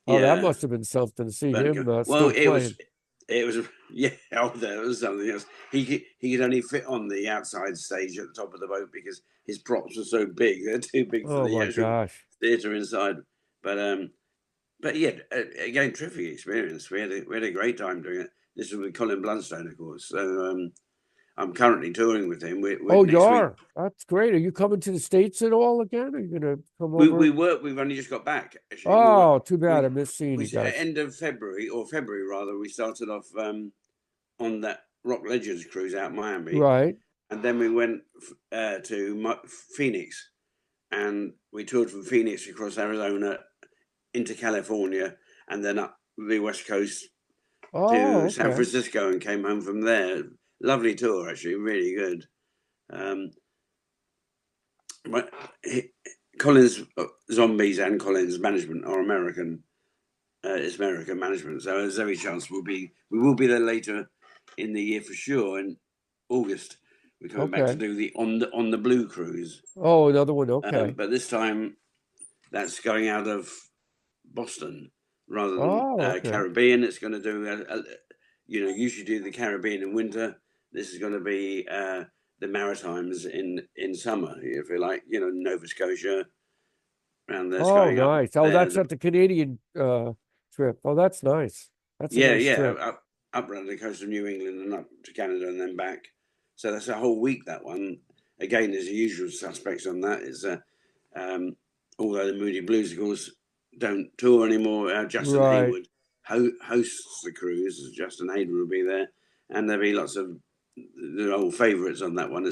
Oh, that Yeah, must have been something to see but him well, still playing. it was yeah. Oh, there was something else. He could only fit on the outside stage at the top of the boat because his props were so big. They're too big for Oh the my actual gosh. theatre inside. But yeah, again, terrific experience. We had a great time doing it. This was with Colin Blunstone, of course. So I'm currently touring with him. Oh, you Next week are. That's great. Are you coming to the States at all again? Are you gonna come we over? were. We've only just got back. Actually, Oh, too bad. I we missed seeing we you guys. end of February or February rather. We started off on that Rock Legends cruise out Miami, Right. and then we went to Phoenix, and we toured from Phoenix across Arizona into California, and then up the West Coast to Oh, San okay. Francisco, and came home from there. Lovely tour, actually, really good. Um, but Collins Zombies and Collins Management are American. It's American management, so there's every chance we will be there later in the year for sure. In August, we're coming back to Okay. do the On the Blue cruise, Oh, another one. Okay. but this time that's going out of Boston rather than Oh, okay. Caribbean. It's going to do usually do the Caribbean in winter. This is going to be the Maritimes in summer, if you like. Nova Scotia, and that's Oh, going up nice. Oh, there. that's at the Canadian trip. Oh, that's nice. That's a Yeah, nice yeah, trip. up around the coast of New England and up to Canada and then back. So that's a whole week. That one again. There's the usual suspects on that. Is um, although the Moody Blues, of course, don't tour anymore. Justin Right. Hayward hosts the cruise. Justin Hayward will be there, and there'll be lots of the old favourites on that one.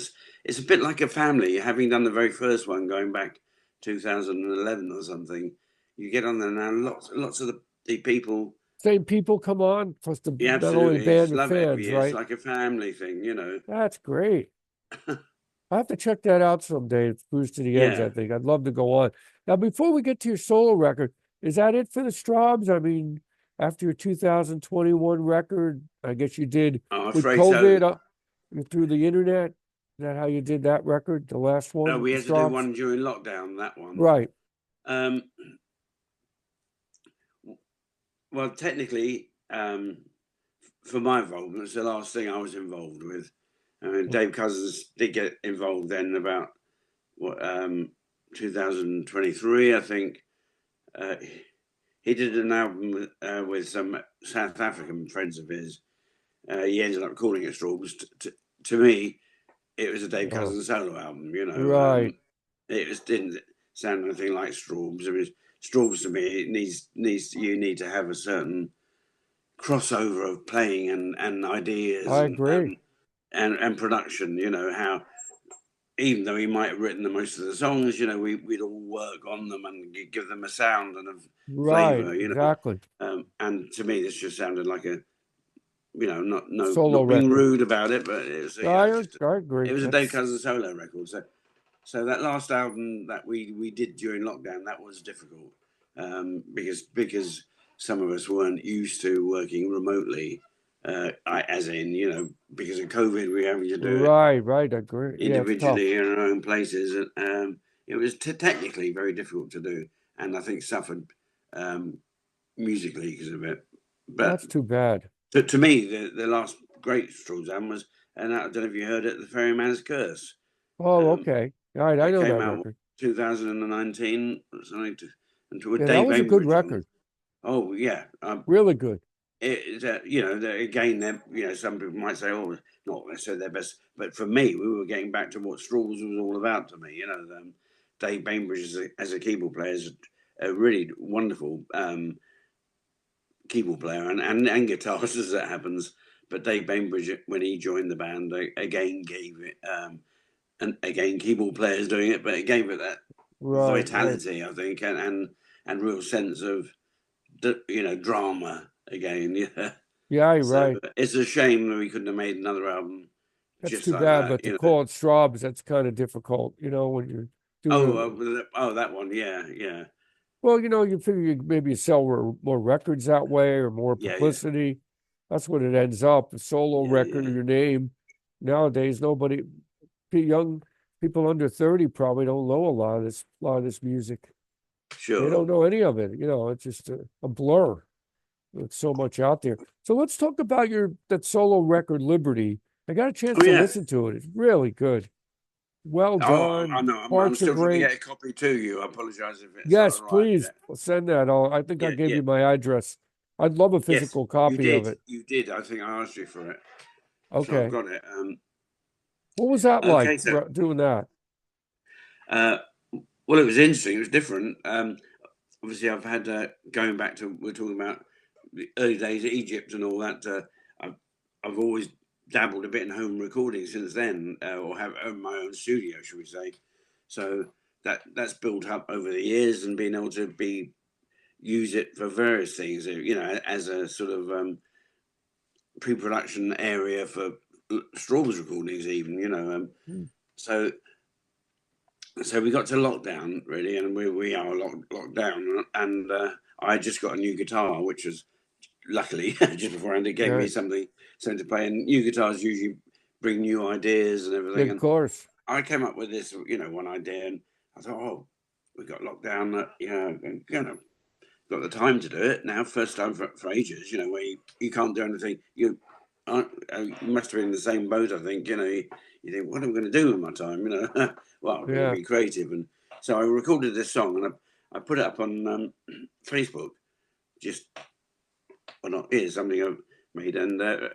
It's a bit like a family. Having done the very first one going back 2011 or something, you get on there now. Lots of the people. Same people come on, plus the Yeah, not only absolutely. band Just and love it every fans, year. It's right? like a family thing. That's great. I have to check that out someday. It's Cruise to the Edge, I Yeah. think. I'd love to go on. Now, before we get to your solo record, is that it for the Strawbs? I mean, after your 2021 record, I guess you did I'm with afraid so. COVID through the internet. Is that how you did that record, the last one No, with we the had to do Strawbs? one during lockdown, that one. Right. Um, well, technically, for my involvement, it's the last thing I was involved with. I mean, Dave Cousins did get involved then about what 2023, I think. Uh, he did an album with some South African friends of his. He ended up calling it Strawbs. To me, it was a Dave Oh, Cousins solo album. right. It didn't sound anything like Strawbs. It was Strawbs to me. It needs you need to have a certain crossover of playing and ideas I agree. and production. How even though he might have written the most of the songs, we'd all work on them and give them a sound and a Right. flavor. Exactly. And to me, this just sounded like a not no Solo not being record. rude about it, but it was just I agree. it was a Dave That's Cousins solo record. So that last album that we did during lockdown, that was difficult because some of us weren't used to working remotely, as in because of COVID, we were having to do it right. Right. I agree. Yeah, it's tough. individually in our own places. It was technically very difficult to do, and I think suffered um, musically because of it. But That's too bad. to me, the last great Strawbs album was, and I don't know if you heard it, The Ferryman's Curse. Oh, Um, okay. All right. I that know came that out record. 2019 or something, and to with Yeah, that Dave was a good Embridge on it. record. Oh yeah, Really good. you know, again, you know, some people might say, "Oh, not necessarily their best," but for me, we were getting back to what Strawbs was all about to me. You know, Dave Bainbridge as a keyboard player is a really wonderful keyboard player and guitarist as it happens. But Dave Bainbridge, when he joined the band, again gave it, and again keyboard players doing it, but it gave it that Right, right. vitality, I think, and real sense of, you know, drama again. Yeah. Yeah, you're So right. it's a shame that we couldn't have made another album That's just too like bad, that, but to you know. call it Strawbs, that's kind of difficult, you know, when you're Oh, doing. that one, yeah, yeah, Well, you know, you figure you maybe sell more records that way or more yeah, yeah, publicity. That's what it ends up, a solo yeah, record or yeah. your name. Nowadays, nobody, young people under 30 probably don't know a lot of this music. They don't Sure. know any of it. You know, it's just a blur. There's so much out there. So let's talk about that solo record, Liberty. I got a chance Oh to yeah. listen to it. It's really good. Well Oh, I done. know. I'm Parts are still trying to great. get a copy to you. I apologize if it's not Yes, arrived please yet. send that. I think I Yeah, gave yeah. you my address. I'd love a Yes, physical you copy of did. it. You did. I think I asked you for it, so I've Okay. got it. What was that like Okay, so doing that? uh, well, it was interesting. It was different. Obviously, I've had going back to we're talking about the early days of Egypt and all that. I've I've always dabbled a bit in home recording since then, or have owned my own studio, should we say? So that's built up over the years and being able to be use it for various things. You know, as a sort of pre-production area for Strawbs recordings, even. You know, Hmm. so so we got to lockdown really, and we are locked down, and I just got a new guitar, which was luckily just beforehand it gave me Yeah, something to play. And new guitars usually bring new ideas and yeah, everything. of And course. I came up with this, you know, one idea, and I thought, oh, we got locked down. You know, you know, got the time to do it now. First time for ages, you know, where you can't do anything. You must have been in the same boat, I think. You know, you think, what am I going to do with my time? You know, well, I'm going to Yeah. be creative. And so I recorded this song and I put it up on Facebook. Just, or not, is something I've made. And an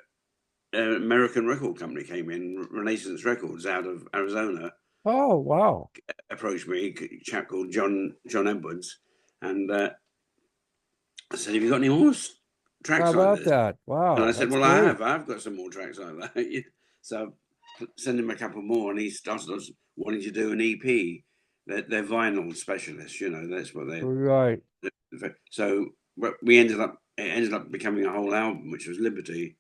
American record company came in, Renaissance Records out of Arizona, Oh, wow. approached me, a chap called John Edwards. And I said, have you got any more How tracks like about this? that? And I Wow, said, that's well, I great. have. I've got some more tracks like that. So I sent him a couple more, and he started wanting to do an EP. They're vinyl specialists, you know. That's what Right. so it ended up becoming a whole album, which was Liberty,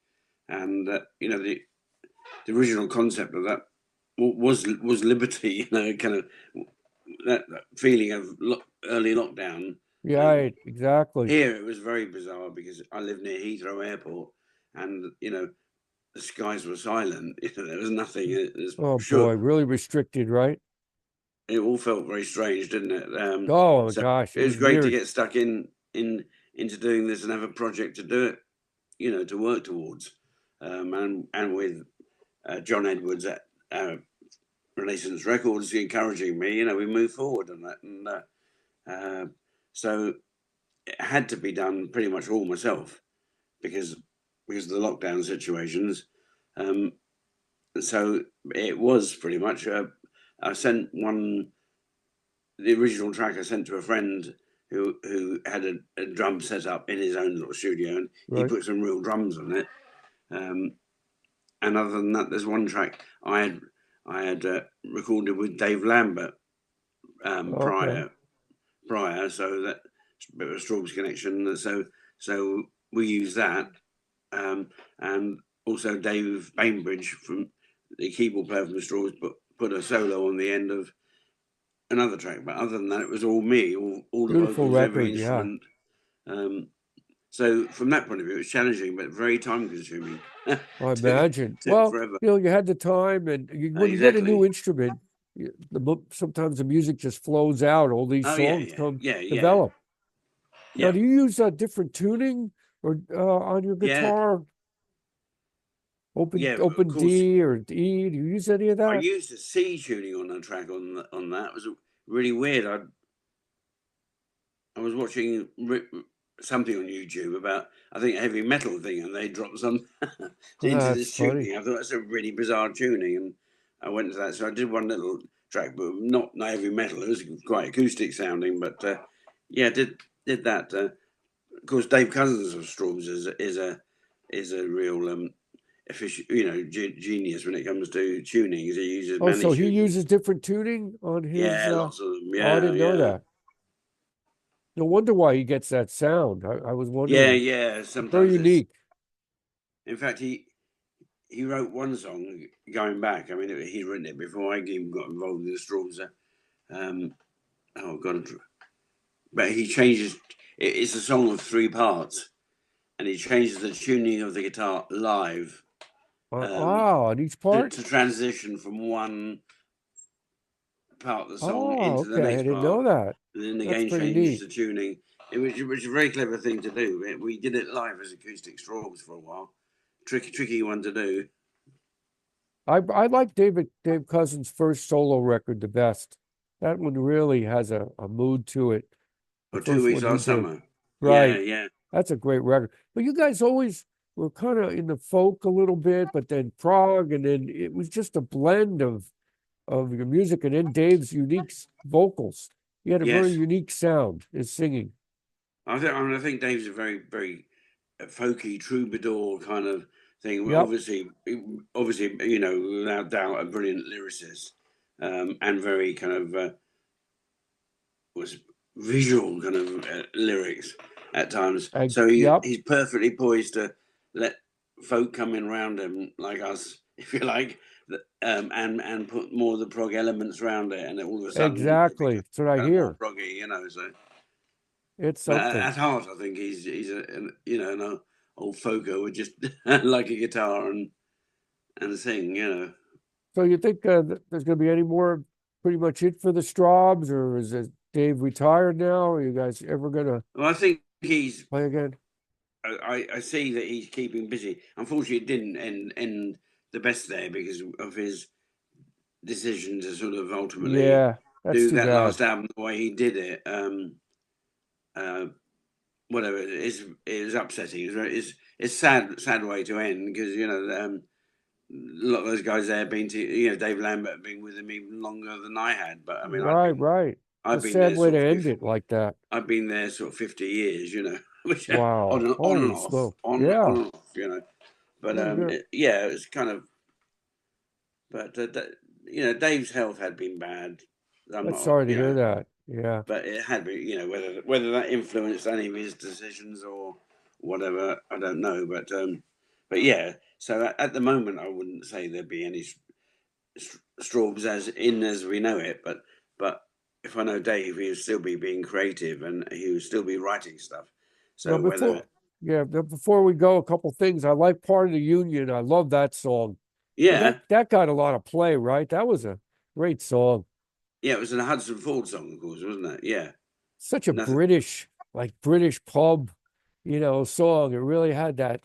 and you know the original concept of that was liberty. You know, kind of that feeling of early lockdown. Yeah, Um, right, exactly. Here it was very bizarre because I live near Heathrow Airport, and you know the skies were silent. You know, there was nothing. It was Oh boy, sure. really restricted, right? It all felt very strange, didn't it? Oh my So gosh, it it was was great to weird. get stuck into doing this and have a project to do it. You know, to work towards, and with John Edwards at Renaissance Records encouraging me. You know, we moved forward on that, and uh, so it had to be done pretty much all myself because of the lockdown situations. Um, so it was pretty much. I sent the original track I sent to a friend who had a drum set up in his own little studio, and he Right. put some real drums on it. Um, and other than that, there's one track I had recorded with Dave Lambert Okay. prior, so that a bit of a Strawbs connection. So we use that, and also Dave Bainbridge from the keyboard player from the Strawbs put a solo on the end of another track. But other than that, it was all me, all the Beautiful vocals, every record, yeah. instrument. Um, so from that point of view, it was challenging but very time consuming. I imagine. Took Well, forever. you know, you had the time, and when you get a new Exactly. instrument, sometimes the music just flows out. All these Oh yeah, songs yeah, come yeah, yeah, develop. Now, yeah, do you use a different tuning or on your yeah, guitar? yeah. Of Open course, D or E? Do you use any of I that? used a C tuning on a track on that. It was really weird. I was watching something on YouTube about, I think, a heavy metal thing, and they dropped some into That's this funny. tuning. I thought that's a really bizarre tuning, and I went to that. So I did one little track, but not heavy metal. It was quite acoustic sounding, but yeah, did that. Of course, Dave Cousins of Strawbs is a real genius when it comes to tuning. He uses Oh, many so he tunings. uses different tuning on his, Yeah, lots of them. oh, I Yeah, didn't know yeah, that. No wonder why he gets that sound. I was yeah, wondering. yeah. Very Sometimes it's. unique. In fact, he wrote one song going back. I mean, he'd written it before I even got involved in the Strawbs. Um, oh God, but he changes. It's a song of three parts, and he changes the tuning of the guitar live um, Wow, on each part? to transition from one part of the song Oh, into the okay. I next didn't part, know that. and then That's again pretty changes neat. the tuning. It was a very clever thing to do. We did it live as acoustic Strawbs for a while. Tricky one to do. I like Dave Cousins' first solo record the best. That one really has a mood to it. The Or two first weeks one he last did. summer. Yeah, Right. yeah, That's a great record. But you guys always were kind of in the folk a little bit, but then prog, and then it was just a blend of your music, and then Dave's unique vocals. He had a very yes. unique sound, his singing. I think Dave's a very folky troubadour kind of thing. Yep, Obviously, without doubt, a brilliant lyricist, and very kind of was visual kind of lyrics at times. So yep, he's perfectly poised to let folk come in around him, like us, if you like, and put more of the prog elements around it, and all of a sudden it exactly. becomes That's what I kind of more hear. proggy. So. It's But something. at heart, I think he's an old folko would just like a guitar and sing. So you think there's going to be any more? Pretty much it for the Strawbs, or is it Dave retired now? Are you guys ever going to Well, I think he's. play again? I see that he's keeping busy. Unfortunately, it didn't end the best there because of his decision to sort of ultimately Yeah, that's do too that bad. last album the way he did it. Uh, Whatever it is upsetting. It's sad way to end because a lot of those guys there have been to Dave Lambert have been with him even longer than I had. But I mean, Right, right. It's a I've been sad there way to sort of end it like that. I've been there sort of 50 years, which Wow. on and Holy off, smoke. Yeah. and off. But Yeah, yeah. yeah, it's kind of. But Dave's health had been bad. I'm I'm not, sorry to hear that. Yeah. but it had been, whether that influenced any of his decisions or whatever, I don't know. But yeah. So at the moment, I wouldn't say there'd be any Strawbs as we know it, but if I know Dave, he'll still be being creative and he'll still be writing stuff. Now So whether before we go, a couple things. I like Part of the Union. I love that song. And yeah, that got a lot of play, right? That was a great song. yeah, it was a Hudson Ford song, of course, wasn't it? Yeah, Such a nothing. British pub, song. It really had that,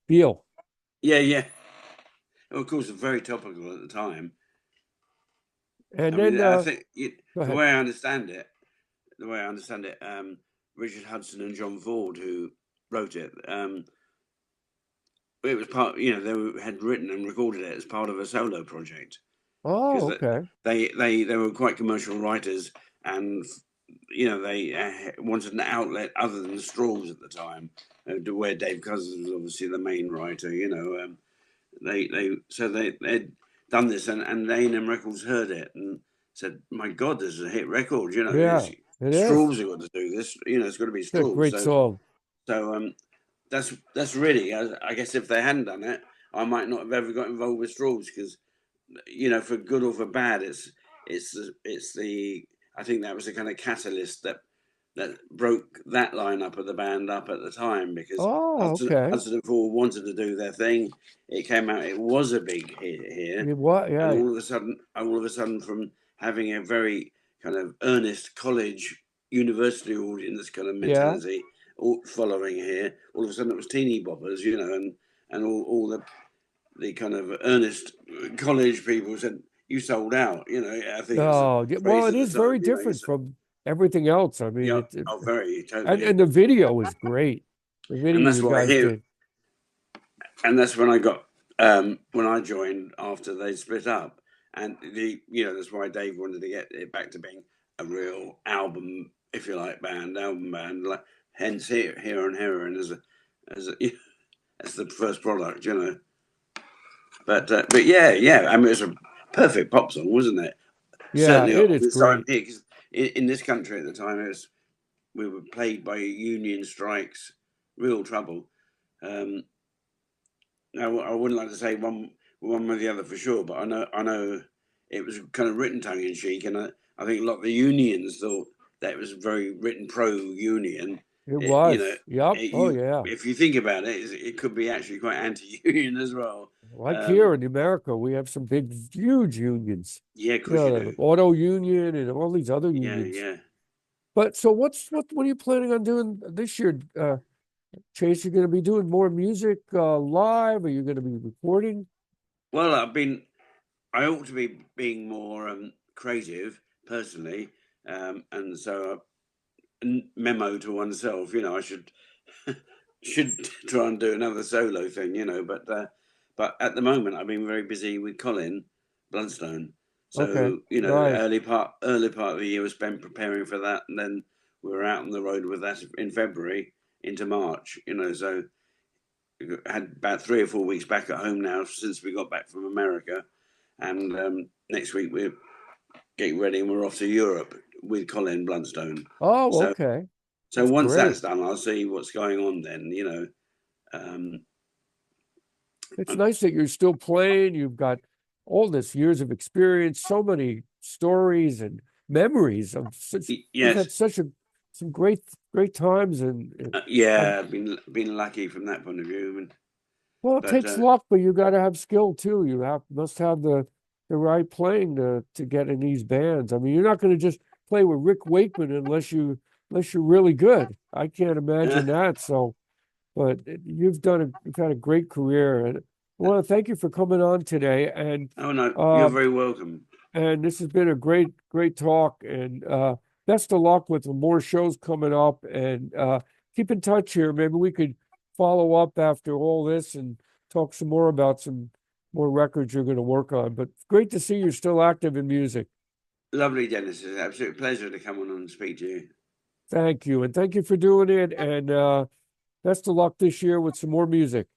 feel. Yeah, yeah. Of course, very topical at the time. And I mean, then I think go the ahead. way I understand it, Richard Hudson and John Ford, who wrote it, it was part. Had written and recorded it as part of a solo project Oh, because okay. they were quite commercial writers, and they wanted an outlet other than the Strawbs at the time, where Dave Cousins was obviously the main writer. They'd done this, and A&M Records heard it and said, "My God, this is a hit record. Yeah, it is. Strawbs have got to do this. It's got to be It's a Strawbs." great So song. so that's really, I guess, if they hadn't done it, I might not have ever got involved with Strawbs because for good or for bad, it's the I think that was the kind of catalyst that broke that lineup of the band up at the time because Oh, okay. Hudson and Ford wanted to do their thing. It came out, it was a big hit here, What? and Yeah. all of a sudden, from having a very kind of earnest college university audience kind of Yeah. mentality following here, all of a sudden it was teeny boppers, and all the kind of earnest college people said, "You sold out." I think it was the Oh, yeah, well, phrase it at the is very time. different from everything else. I mean, Yeah, oh, very and totally. the video is great. The And video that's you what I guys hear. did. And that's when I got when I joined after they split up. And that's why Dave wanted to get it back to being a real album, if you like, album band. Like, hence here and Heroin as a, as the first product, you know. But yeah. I mean, it's a perfect pop song, wasn't it? Yeah, Certainly it of is its time great. here, 'cause in this country at the time, we were plagued by union strikes, real trouble. Um, I wouldn't like to say one or the other for sure, but I know it was kind of written tongue in cheek, and I think a lot of the unions thought that it was very written pro union. It You know, was. Yep. Oh yeah. if you think about it, it could be actually quite anti-union as well. Like here Um, in America, we have some big, huge unions. yeah, of You course you know, the do. auto union and all these other Yeah, unions. yeah. But so what are you planning on doing this year? Chase, you going to be doing more music live? Are you going to be recording? Well, I ought to be being more creative personally, and so memo to oneself, I should try and do another solo thing, but at the moment I've been very busy with Colin Blunstone. Okay, So nice. early part of the year was spent preparing for that, and then we were out on the road with that in February into March. So had about 3 or 4 weeks back at home now since we got back from America, and next week we're getting ready and we're off to Europe with Colin Blunstone. Oh, So okay. so That's once great. that's done, I'll see what's going on then. Um, It's nice that you're still playing. You've got all this years of experience, so many stories and memories of such. You've yes, had some great times, and I've, yeah, I've been lucky from that point of view. well, it But takes luck, but you got to have skill too. You must have the right playing to get in these bands. I mean, you're not going to just play with Rick Wakeman unless you're really good. I can't imagine that. So, but you've had a great career, and I want to thank you for coming on today. oh no, you're Uh, very welcome. and this has been a great talk. And best of luck with the more shows coming up. And keep in touch here. Maybe we could follow up after all this and talk some more about some more records you're going to work on. But great to see you're still active in music. Lovely, Dennis. It's an absolute pleasure to come on and speak to you. Thank you. And thank you for doing it. And best of luck this year with some more music.